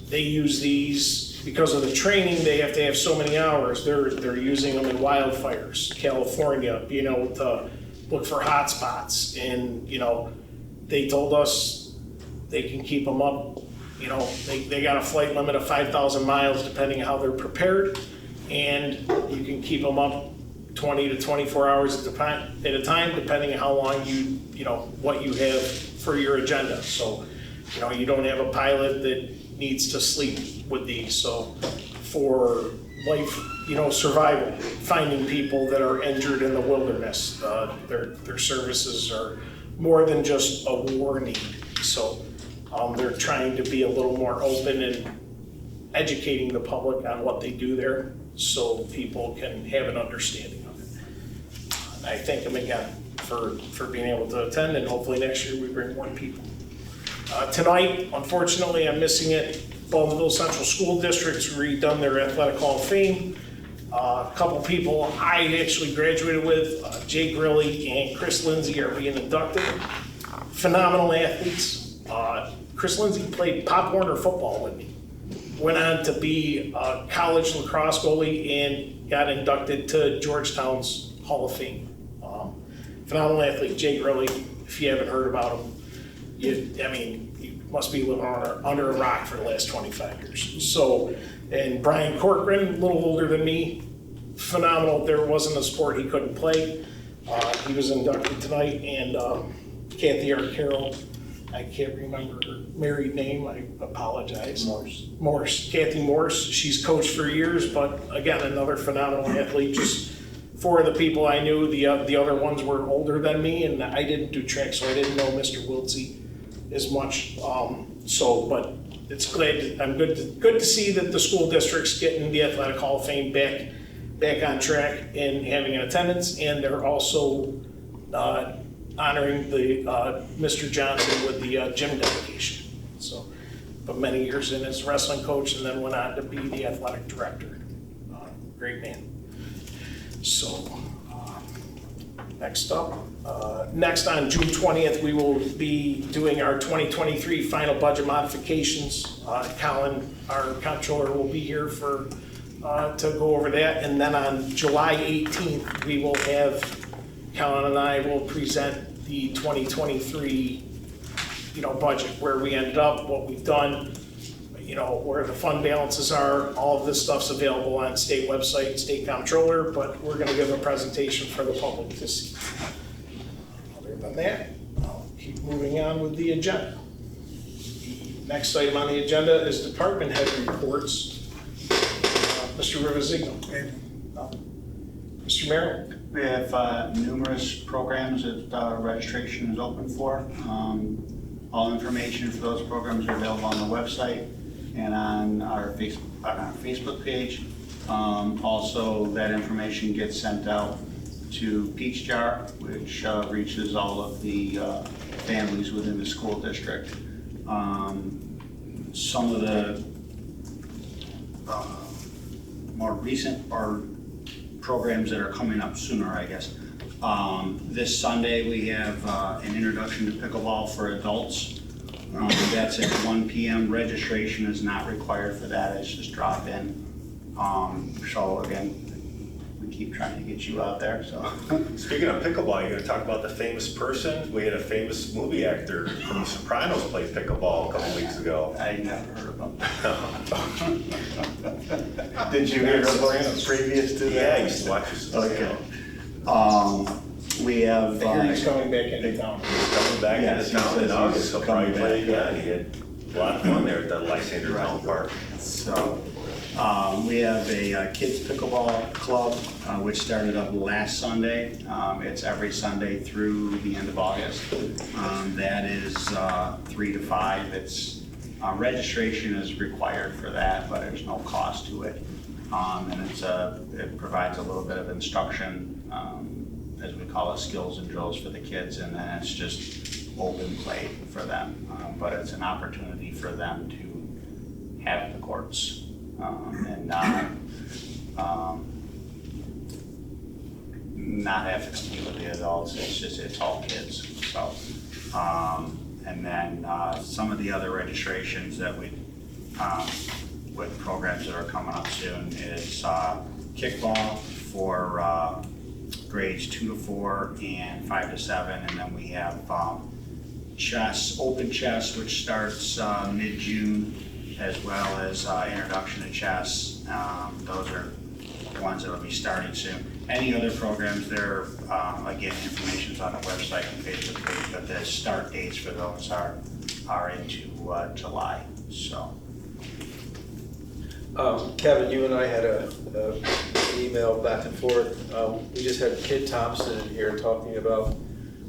They use these, because of the training, they have to have so many hours. They're using them in wildfires, California, being able to look for hot spots, and they told us they can keep them up. They got a flight limit of 5,000 miles depending on how they're prepared, and you can keep them up 20 to 24 hours at a time depending on how long what you have for your agenda. So, you don't have a pilot that needs to sleep with these. So for life, survival, finding people that are injured in the wilderness, their services are more than just a war need. So they're trying to be a little more open and educating the public on what they do there so people can have an understanding of it. And I thank them again for being able to attend, and hopefully next year we bring more people. Tonight, unfortunately, I'm missing it. Baldwinville Central School District's redone their Athletic Hall of Fame. A couple people I actually graduated with, Jay Grilly and Chris Lindsay, are being inducted. Phenomenal athletes. Chris Lindsay played Pop Warner football with me. Went on to be a college lacrosse goalie and got inducted to Georgetown's Hall of Fame. Phenomenal athlete, Jay Gurley. If you haven't heard about him, you must be living under a rock for the last 25 years. So, and Brian Corcoran, a little older than me, phenomenal. There wasn't a sport he couldn't play. He was inducted tonight, and Kathy Arcaro, I can't remember her married name, I apologize. Morse. Kathy Morse, she's coached for years, but again, another phenomenal athlete. Just four of the people I knew, the other ones were older than me, and I didn't do track, so I didn't know Mr. Wiltsey as much. But it's I'm good to see that the school district's getting the Athletic Hall of Fame back on track and having an attendance, and they're also honoring the Mr. Johnson with the gym dedication. So, but many years in as wrestling coach, and then went on to be the athletic director. Great man. So, next up, next on June 20th, we will be doing our 2023 final budget modifications. Colin, our comptroller, will be here to go over that. And then on July 18th, we will have, Colin and I will present the 2023, budget, where we ended up, what we've done, where the fund balances are. All of this stuff's available on state website, state comptroller, but we're gonna give a presentation for the public to see. Other than that, I'll keep moving on with the agenda. The next item on the agenda is department head reports. Mr. Rivazigno. Mr. Merrill. We have numerous programs that registration is open for. All information for those programs are available on the website and on our Facebook page. Also, that information gets sent out to Peach Jar, which reaches all of the families within the school district. Some of the more recent programs that are coming up sooner, I guess. This Sunday we have an introduction to pickleball for adults. That's at 1 p.m. Registration is not required for that, it's just drop in. So again, we keep trying to get you out there, so. Speaking of pickleball, you're gonna talk about the famous person? We had a famous movie actor from The Sopranos play pickleball a couple weeks ago. I never heard of them. Did you hear of them previous to that? Yeah, I used to watch this. Okay. We have. I hear he's coming back into town. He's coming back into town in August, so probably play again. He had a lot of fun there at the Lysander Town Park. So, we have a kids pickleball club, which started up last Sunday. It's every Sunday through the end of August. That is 3 to 5. It's registration is required for that, but there's no cost to it. And it provides a little bit of instruction, as we call it, skills and drills for the kids, and then it's just open play for them. But it's an opportunity for them to have the courts and not have to compete with the adults. It's all kids. So, and then some of the other registrations that we with programs that are coming up soon is kickball for grades 2 to 4 and 5 to 7, and then we have chess, open chess, which starts mid-June, as well as introduction to chess. Those are the ones that will be starting soon. Any other programs there, again, information's on the website and Facebook page, but the start dates for those are into July. So. Kevin, you and I had an email back and forth. We just had Kid Thompson in here talking about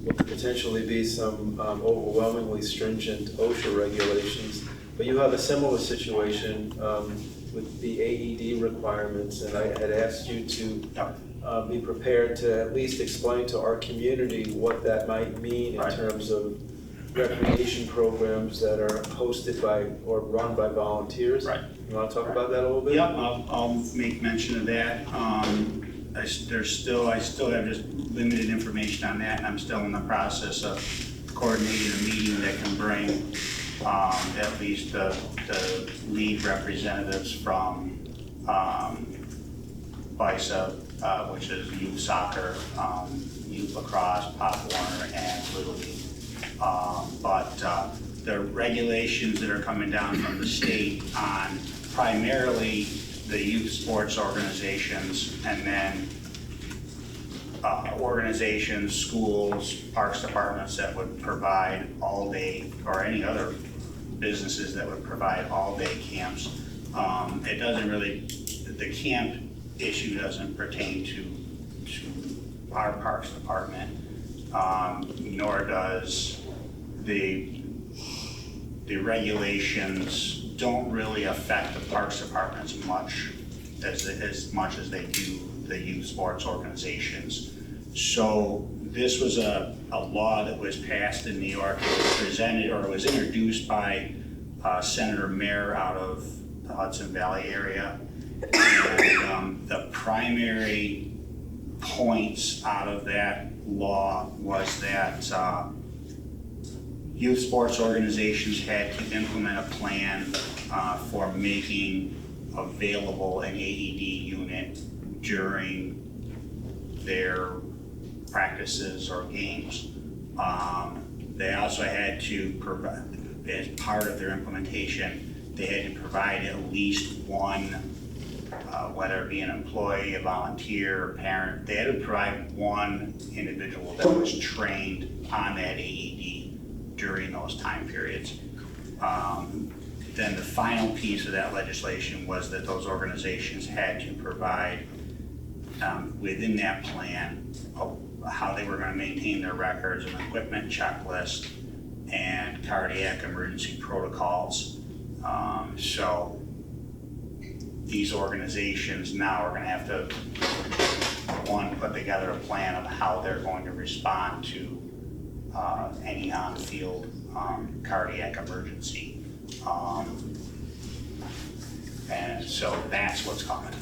what could potentially be some overwhelmingly stringent OSHA regulations. But you have a similar situation with the AED requirements, and I had asked you to be prepared to at least explain to our community what that might mean in terms of recreation programs that are hosted by or run by volunteers. Right. You want to talk about that a little bit? Yep, I'll make mention of that. I still have just limited information on that, and I'm still in the process of coordinating a meeting that can bring at least the lead representatives from BISA, which is youth soccer, youth lacrosse, Pop Warner, and Little League. But the regulations that are coming down from the state on primarily the youth sports organizations, and then organizations, schools, parks departments that would provide all day, or any other businesses that would provide all day camps. It doesn't really, the camp issue doesn't pertain to our parks department, nor does the regulations don't really affect the parks department as much as they do the youth sports organizations. So this was a law that was passed in New York. It was presented, or it was introduced by Senator Mayer out of the Hudson Valley area. And the primary points out of that law was that youth sports organizations had to implement a plan for making available an AED unit during their practices or games. They also had to provide, as part of their implementation, they had to provide at least one, whether it be an employee, a volunteer, a parent, they had to provide one individual that was trained on that AED during those time periods. Then the final piece of that legislation was that those organizations had to provide within that plan how they were going to maintain their records, an equipment checklist, and cardiac emergency protocols. So these organizations now are going to have to, one, put together a plan of how they're going to respond to any on-field cardiac emergency. And so that's what's coming.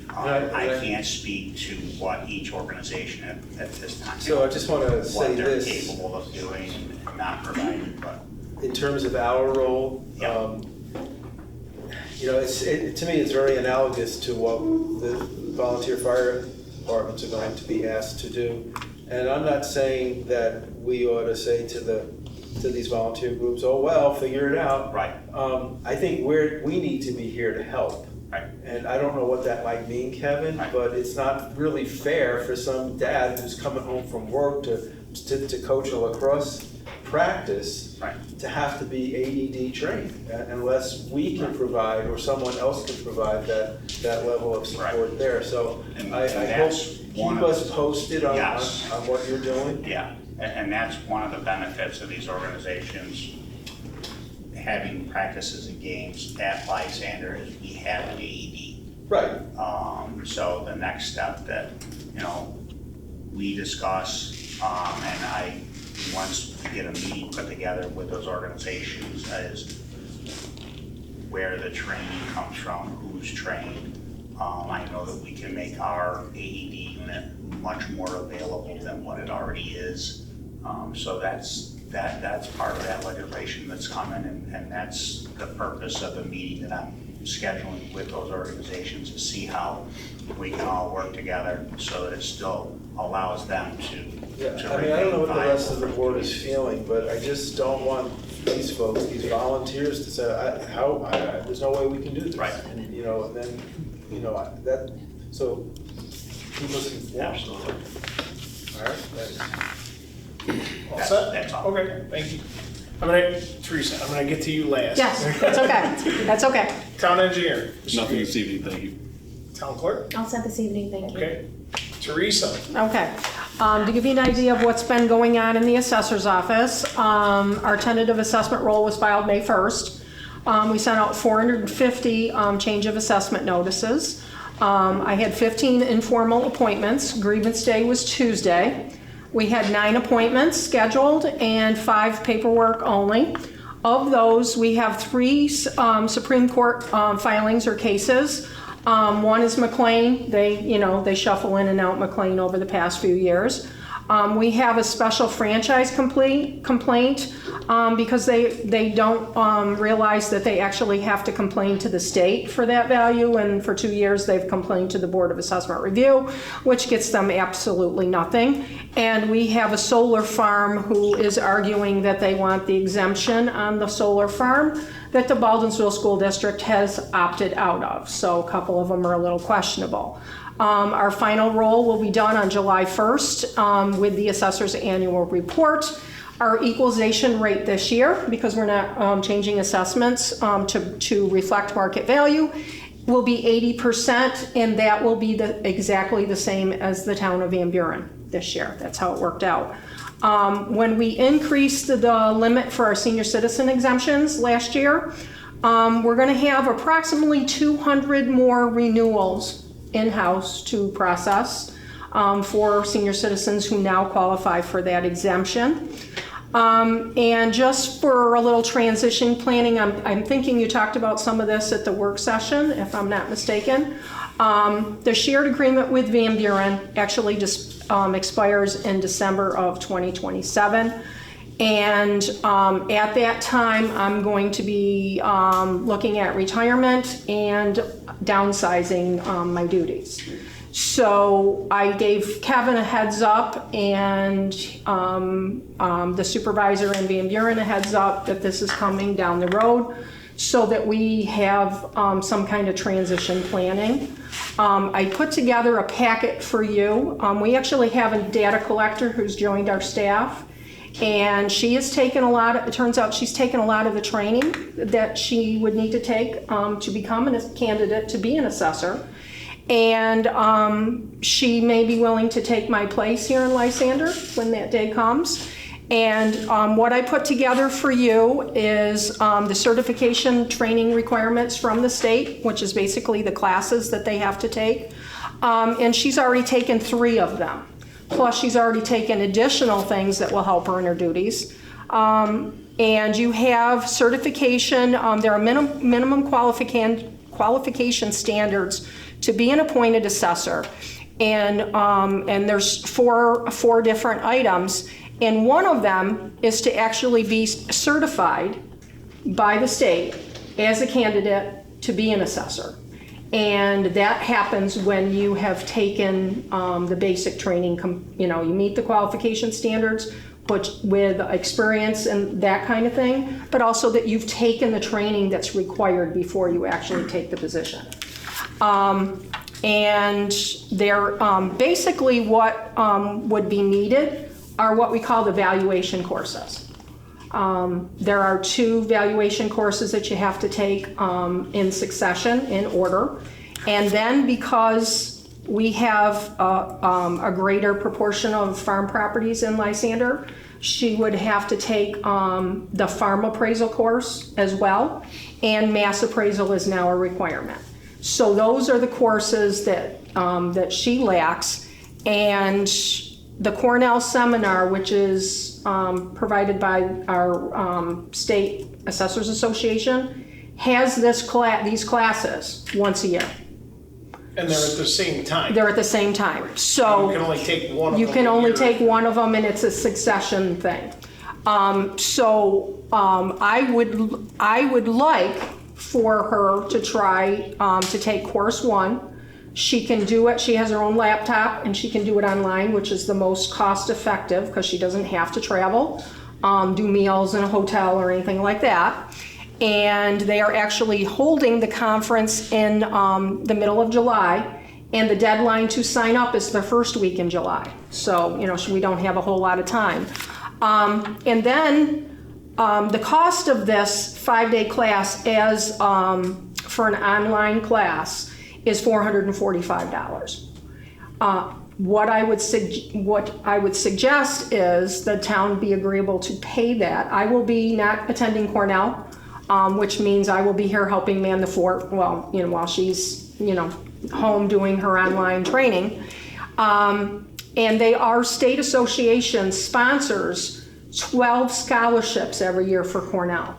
I can't speak to what each organization at this time. So I just want to say what they're this. capable of doing and not providing, but. In terms of our role, Yeah. you know, to me, it's very analogous to what the volunteer fire departments are going to be asked to do. And I'm not saying that we ought to say to these volunteer groups, oh, well, figure it out. Right. I think we need to be here to help. Right. And I don't know what that might mean, Kevin, Right. but it's not really fair for some dad who's coming home from work to coach a lacrosse practice Right. to have to be AED trained unless we can provide or someone else can provide that level of support Right. there. So And I hope that's keep one of us the- posted on Yes. what you're doing. Yeah, and that's one of the benefits of these organizations having practices and games at Lysander is we have an AED. Right. So the next step that, we discuss, and once we get a meeting put together with those organizations, is where the training comes from, who's trained. I know that we can make our AED unit much more available than what it already is. So that's part of that legislation that's coming, and that's the purpose of the meeting that I'm scheduling with those organizations, to see how we can all work together so that it still allows them to I mean, I don't know what the remain rest of the viable. board is feeling, but I just don't want these folks, these volunteers to say, there's no way we can do this. Right. And, then, so keep us informed. Absolutely. All right, thanks. All set? That's all. Okay, thank you. Teresa, I'm gonna get to you last. Yes, that's okay. That's okay. Town engineer. Nothing this evening, thank you. Town clerk, All set this evening, thank you. okay. Teresa, Okay. To give you an idea of what's been going on in the assessor's office, our tentative assessment roll was filed May 1st. We sent out 450 change of assessment notices. I had 15 informal appointments. Grievance day was Tuesday. We had 9 appointments scheduled and 5 paperwork only. Of those, we have 3 Supreme Court filings or cases. One is McLean. They shuffle in and out McLean over the past few years. We have a special franchise complaint because they don't realize that they actually have to complain to the state for that value, and for 2 years they've complained to the Board of Assessment Review, which gets them absolutely nothing. And we have a solar farm who is arguing that they want the exemption on the solar farm that the Baldwinsville School District has opted out of. So a couple of them are a little questionable. Our final roll will be done on July 1st with the assessor's annual report. Our equalization rate this year, because we're not changing assessments to reflect market value, will be 80%, and that will be exactly the same as the town of Van Buren this year. That's how it worked out. When we increased the limit for our senior citizen exemptions last year, we're going to have approximately 200 more renewals in-house to process for senior citizens who now qualify for that exemption. And just for a little transition planning, I'm thinking you talked about some of this at the work session, if I'm not mistaken. The shared agreement with Van Buren actually just expires in December of 2027. And at that time, I'm going to be looking at retirement and downsizing my duties. So I gave Kevin a heads up and the supervisor in Van Buren a heads up that this is coming down the road so that we have some kind of transition planning. I put together a packet for you. We actually have a data collector who's joined our staff. And she has taken it turns out she's taken a lot of the training that she would need to take to become a candidate to be an assessor. And she may be willing to take my place here in Lysander when that day comes. And what I put together for you is the certification training requirements from the state, which is basically the classes that they have to take. And she's already taken 3 of them. Plus, she's already taken additional things that will help her in her duties. And you have certification. There are minimum qualification standards to be an appointed assessor. And there's four different items. And one of them is to actually be certified by the state as a candidate to be an assessor. And that happens when you have taken the basic training, you meet the qualification standards, but with experience and that kind of thing, but also that you've taken the training that's required before you actually take the position. And they're basically what would be needed are what we call the valuation courses. There are 2 valuation courses that you have to take in succession, in order. And then because we have a greater proportion of farm properties in Lysander, she would have to take the farm appraisal course as well, and mass appraisal is now a requirement. So those are the courses that she lacks. And the Cornell seminar, which is provided by our State Assessors Association, has these classes once a year. And they're at the same time. They're at the same time. So you can only take one of them. You can only take one of them, and it's a succession thing. I would like for her to try to take course 1. She can do it, she has her own laptop, and she can do it online, which is the most cost effective because she doesn't have to travel, do meals in a hotel or anything like that. And they are actually holding the conference in the middle of July, and the deadline to sign up is the first week in July. So, we don't have a whole lot of time. And then the cost of this 5-day class as for an online class is $445. What I would suggest is the town be agreeable to pay that. I will be not attending Cornell, which means I will be here helping man the fort while she's home doing her online training. And they are state association sponsors 12 scholarships every year for Cornell.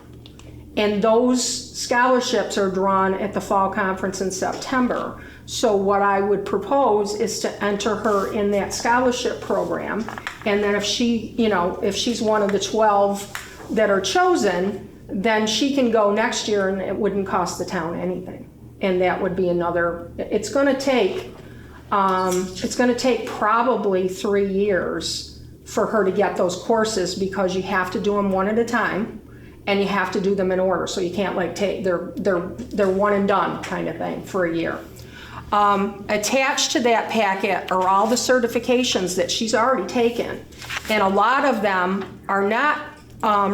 And those scholarships are drawn at the fall conference in September. So what I would propose is to enter her in that scholarship program. And then if she's one of the 12 that are chosen, then she can go next year and it wouldn't cost the town anything. And that would be another, it's gonna take probably 3 years for her to get those courses, because you have to do them one at a time and you have to do them in order. So you can't like take, they're one and done kind of thing for a year. Attached to that packet are all the certifications that she's already taken. And a lot of them are not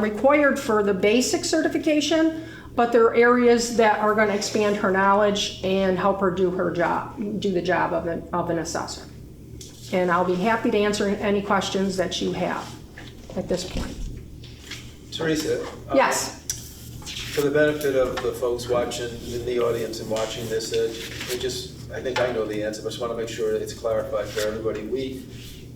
required for the basic certification, but there are areas that are going to expand her knowledge and help her do her job, do the job of an assessor. And I'll be happy to answer any questions that you have at this point. Teresa? Yes. For the benefit of the folks watching in the audience and watching this, I think I know the answer, but I just want to make sure that it's clarified for everybody.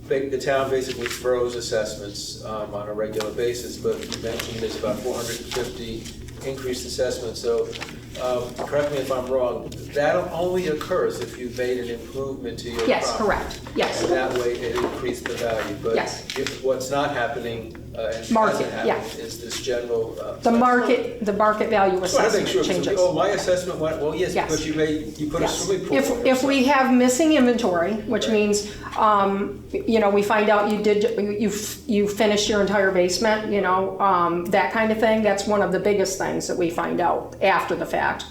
The town basically throws assessments on a regular basis, but you mentioned there's about 450 increased assessments. So correct me if I'm wrong, that only occurs if you've made an improvement to your property. Yes, correct. Yes. And that way it increased the value. But yes. If what's not happening and market, hasn't happened is this general... the market value assessment changes. Oh, my assessment went, well, yes, because you put a swimming pool. If we have missing inventory, which means, we find out you finished your entire basement, that kind of thing, that's one of the biggest things that we find out after the fact.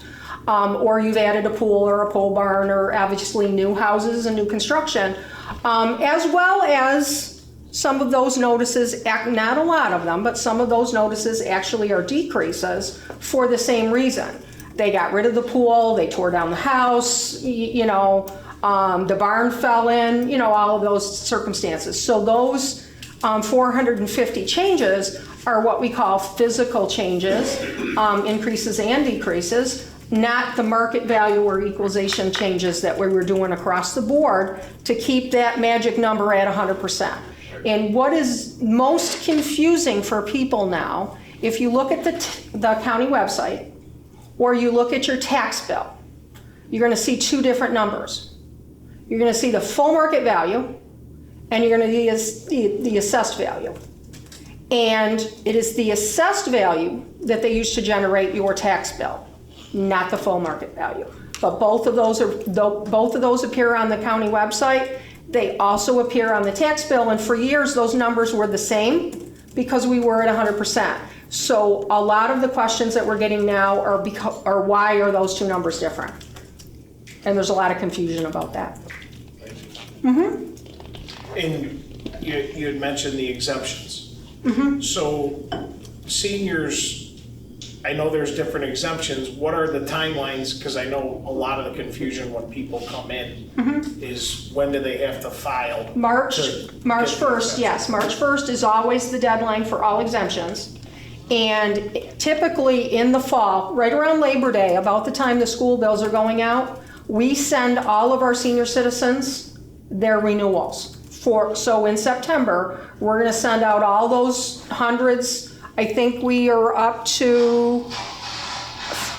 Or you've added a pool or a pole barn, or obviously new houses and new construction, as well as some of those notices, not a lot of them, but some of those notices actually are decreases for the same reason. They got rid of the pool, they tore down the house, the barn fell in, all of those circumstances. So those 450 changes are what we call physical changes, increases and decreases, not the market value or equalization changes that we were doing across the board to keep that magic number at 100%. And what is most confusing for people now, if you look at the county website or you look at your tax bill, you're going to see two different numbers. You're going to see the full market value and you're going to see the assessed value. And it is the assessed value that they use to generate your tax bill, not the full market value. But both of those appear on the county website. They also appear on the tax bill, and for years those numbers were the same because we were at 100%. So a lot of the questions that we're getting now are why are those two numbers different? And there's a lot of confusion about that. Mm-hmm. And you had mentioned the exemptions. Mm-hmm. So seniors, I know there's different exemptions. What are the timelines? Because I know a lot of the confusion when people come in is when do they have to file? March 1st, yes. March 1st is always the deadline for all exemptions. And typically in the fall, right around Labor Day, about the time the school bills are going out, we send all of our senior citizens their renewals. So in September, we're going to send out all those hundreds. I think we are up to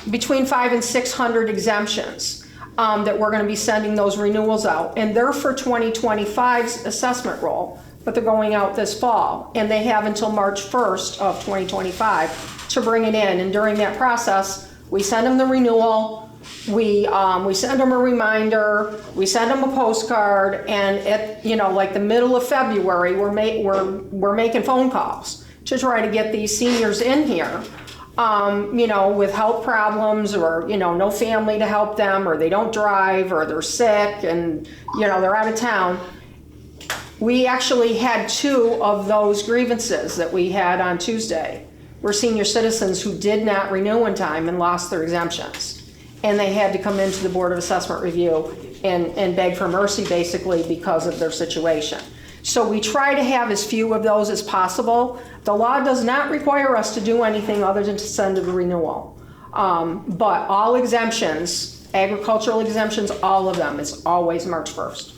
between 500 and 600 exemptions that we're going to be sending those renewals out. And they're for 2025's assessment roll, but they're going out this fall. And they have until March 1st of 2025 to bring it in. And during that process, we send them the renewal, we send them a reminder, we send them a postcard, and at like the middle of February, we're making phone calls to try to get these seniors in here, with health problems or, no family to help them, or they don't drive, or they're sick and, they're out of town. We actually had 2 of those grievances that we had on Tuesday were senior citizens who did not renew in time and lost their exemptions. And they had to come into the Board of Assessment Review and beg for mercy basically because of their situation. So we try to have as few of those as possible. The law does not require us to do anything other than to send a renewal. But all exemptions, agricultural exemptions, all of them, it's always March 1st.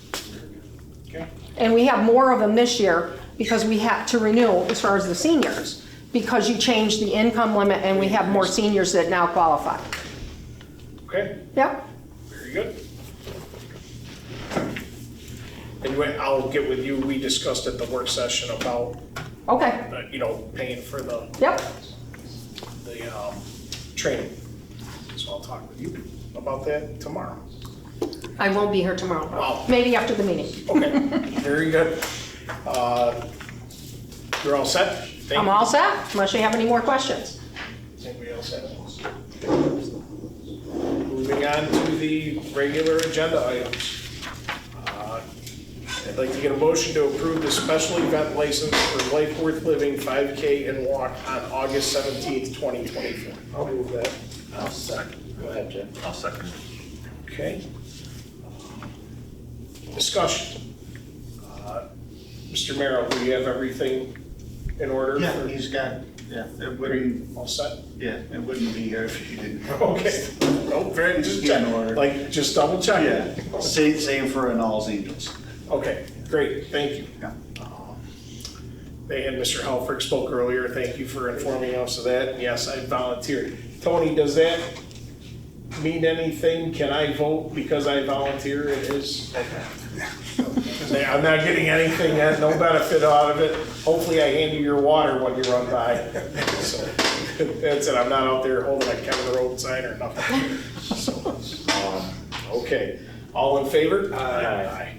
Okay. And we have more of them this year because we had to renew as far as the seniors, because you changed the income limit and we have more seniors that now qualify. Okay. Yep. Very good. anyway, I'll get with you, we discussed at the work session about, Okay, paying for the yep, training. So I'll talk with you about that tomorrow. I won't be here tomorrow, Wow. maybe after the meeting. Okay, very good. You're all set? Thank I'm you. all set, unless you have any more questions. Anybody else have any? Moving on to the regular agenda items. I'd like to get a motion to approve the special event license for Life Worth Living 5K and Walk on August 17th, 2024. I'll move that. I'll second. Go ahead, Jeff. I'll second. Okay. Discussion. Mr. Merrill, do you have everything in order? Yeah, he's got, it wouldn't, All set? it wouldn't be here if you didn't. Okay. No, very, just Yeah, check, in order. like, just double check. Yeah, same for an All's Angels. Okay, great, thank you. Yeah. And Mr. Halford spoke earlier, thank you for informing us of that. Yes, I volunteered. Tony, does that mean anything? Can I vote because I volunteer? It is? I'm not getting anything, no benefit out of it. Hopefully I hand you your water when you run by. So, that's it, I'm not out there holding a Kevin Road sign or nothing. So, okay, all in favor? Aye.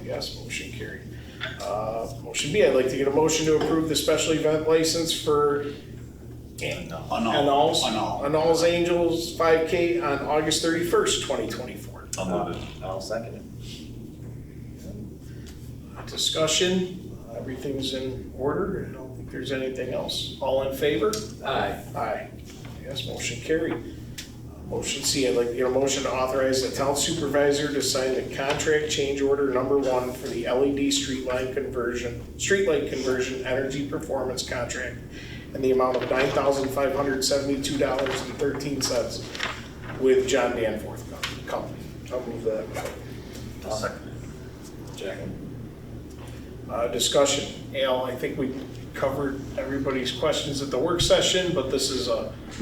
Yes, motion carried. Motion B, I'd like to get a motion to approve the special event license for Annals Angels 5K on August 31st, 2024. I'll move it. I'll second it. Discussion, everything's in order, I don't think there's anything else. All in favor? Aye. Aye. Yes, motion carried. Motion C, I'd like to get a motion to authorize the town supervisor to sign the contract change order number 1 for the LED streetlight conversion energy performance contract in the amount of $9,572.13 with John Danforth Company. I'll move that. I'll second it. Second. Discussion. Al, I think we covered everybody's questions at the work session, but this is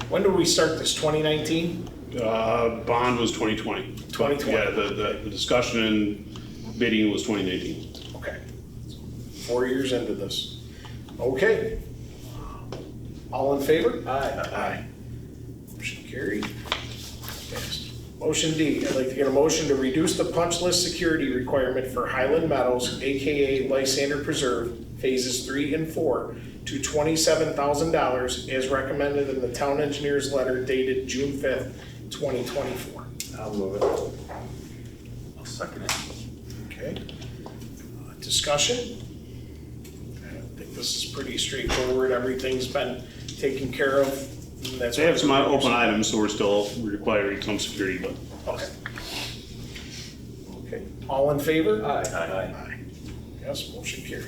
when did we start this, 2019? Bond was 2020. 2020. Yeah, the discussion and bidding was 2018. Okay. 4 years into this. Okay. All in favor? Aye. Motion carried. Passed. Motion D, I'd like to get a motion to reduce the punch list security requirement for Highland Meadows, AKA Lysander Preserve, phases 3 and 4, to $27,000 as recommended in the town engineer's letter dated June 5th, 2024. I'll move it. I'll second it. Okay. Discussion? I think this is pretty straightforward. Everything's been taken care of. They have some open items, so we're still requiring some security, but. Okay. Okay. All in favor? Aye. Yes, motion carried.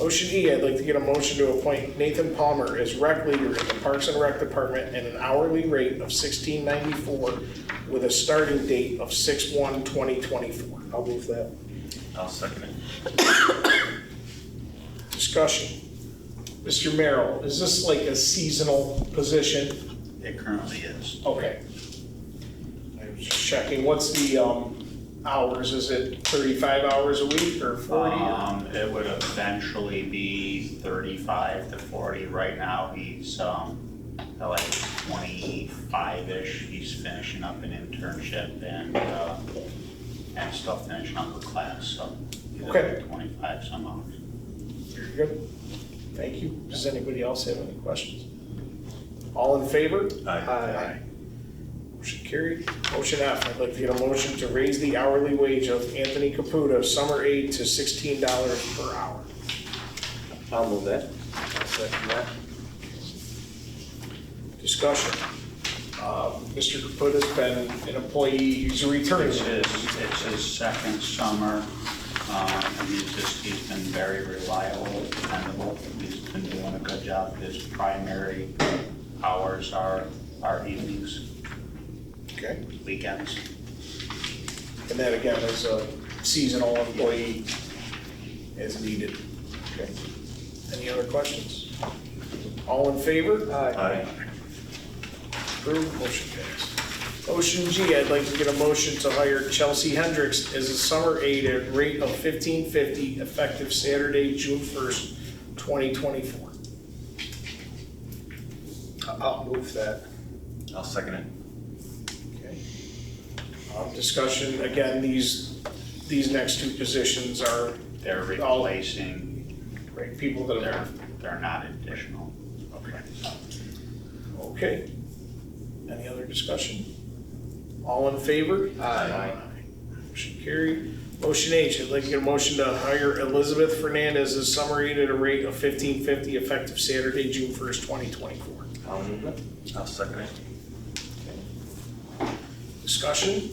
Motion E, I'd like to get a motion to appoint Nathan Palmer as rec leader in the Parks and Rec Department at an hourly rate of $16.94 with a starting date of 6/1/2024. I'll move that. I'll second it. Discussion. Mr. Merrill, is this like a seasonal position? It currently is. Okay. I was just checking, what's the hours? Is it 35 hours a week or 40? It would eventually be 35 to 40. Right now, he's like 25-ish. He's finishing up an internship and still finishing up a class, so he's Okay. at 25 some hours. Very good. Thank you. Does anybody else have any questions? All in favor? Aye. Motion carried. Motion F, I'd like to get a motion to raise the hourly wage of Anthony Caputa, summer aide, to $16 per hour. I'll move that. I'll second that. Discussion. Mr. Caputa's been an employee, he's a returning. It's his second summer, and he's been very reliable, dependable. He's been doing a good job. His primary hours are evenings, Okay. weekends. And that again is a seasonal employee as needed. Okay. Any other questions? All in favor? Aye. Approved, motion passed. Motion G, I'd like to get a motion to hire Chelsea Hendricks as a summer aide at a rate of $15.50 effective Saturday, June 1st, 2024. I'll move that. I'll second it. Okay. Discussion, again, these next two positions are They're replacing, right, people that are, they're not additional. okay. Any other discussion? All in favor? Aye. Motion carried. Motion H, I'd like to get a motion to hire Elizabeth Fernandez as summer aide at a rate of $15.50 effective Saturday, June 1st, 2024. I'll move that. I'll second it. Discussion?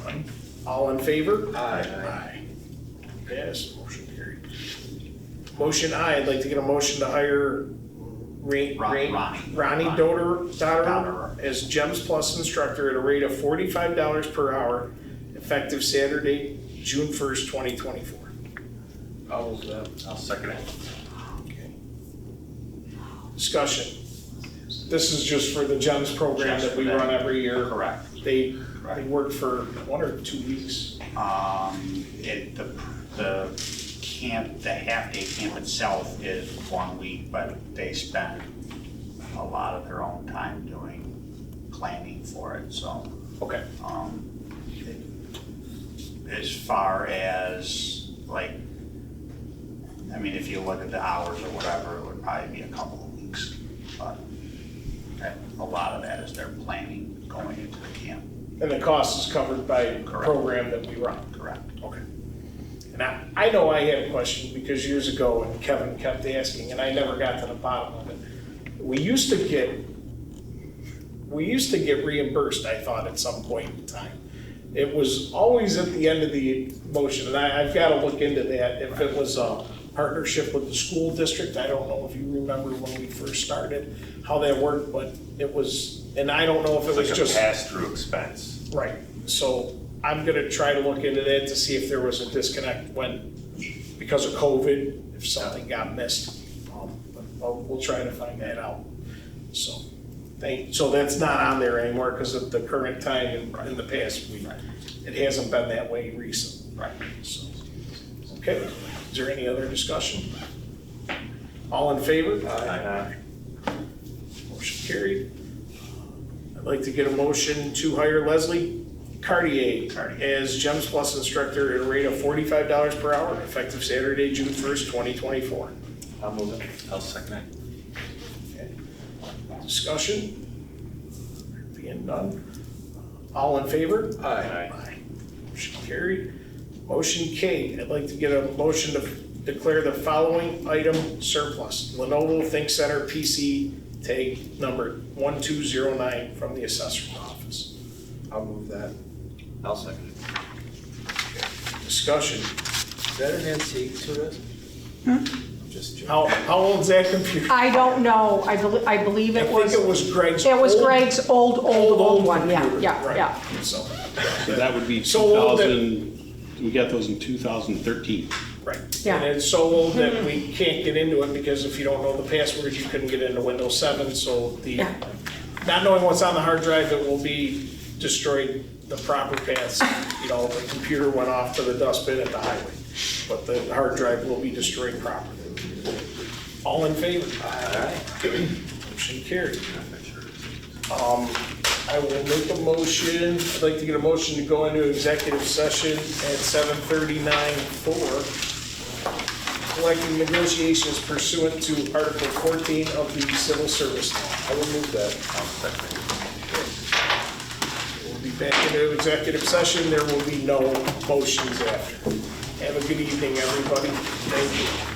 None. All in favor? Aye. Yes, motion carried. Motion I, I'd like to get a motion to hire Ronnie Doder as GEMS Plus instructor at a rate of $45 per hour effective Saturday, June 1st, 2024. I'll move that. I'll second it. Okay. Discussion. This is just for the GEMS program that we run every year. Correct. They work for 1 or 2 weeks. The camp, the half-day camp itself is 1 week, but they spend a lot of their own time doing planning for it, so. Okay. As far as, like, I mean, if you look at the hours or whatever, it would probably be a couple of weeks, but a lot of that is their planning going into the camp. And the cost is covered by the program that we run. Correct. Okay. And I know I had a question because years ago, and Kevin kept asking, and I never got to the bottom of it. We used to get reimbursed, I thought, at some point in time. It was always at the end of the motion, and I've got to look into that. If it was a partnership with the school district, I don't know if you remember when we first started, how that worked, but it was, and I don't know if it was It's just. like a pass-through expense. Right, so I'm gonna try to look into that to see if there was a disconnect because of COVID, if something got missed. But we'll try to find that out. So that's not on there anymore because of the current time in the past week. It hasn't been that way recently. Right. So, okay, is there any other discussion? All in favor? Aye. Motion carried. I'd like to get a motion to hire Leslie Cartier as GEMS Plus instructor at a rate of $45 per hour, effective Saturday, June 1st, 2024. I'll move it. I'll second it. Okay. Discussion? Being none. All in favor? Aye. Motion carried. Motion K, I'd like to get a motion to declare the following item surplus. Lenovo Think Center PC tag number 1209 from the assessor's office. I'll move that. I'll second it. Discussion. Is that an antique to it? Just joking. How old's that computer? I don't know, I believe it was. I think it was Greg's. It was Greg's old one, yeah, computer. yeah, Right. yeah. So That would be So old that- 2000, we got those in 2013. right. Yeah. And it's so old that we can't get into it because if you don't know the password, you couldn't get into Windows 7. So Yeah. not knowing what's on the hard drive, it will be destroyed the proper paths. You know, the computer went off to the dustbin at the highway, but the hard drive will be destroyed properly. All in favor? Aye. Motion carried. I will make a motion, I'd like to get a motion to go into executive session at 7:39 for collective negotiations pursuant to Article 14 of the Civil Service Law. I will move that. I'll second it. We'll be back into executive session. There will be no motions after. Have a good evening, everybody. Thank you.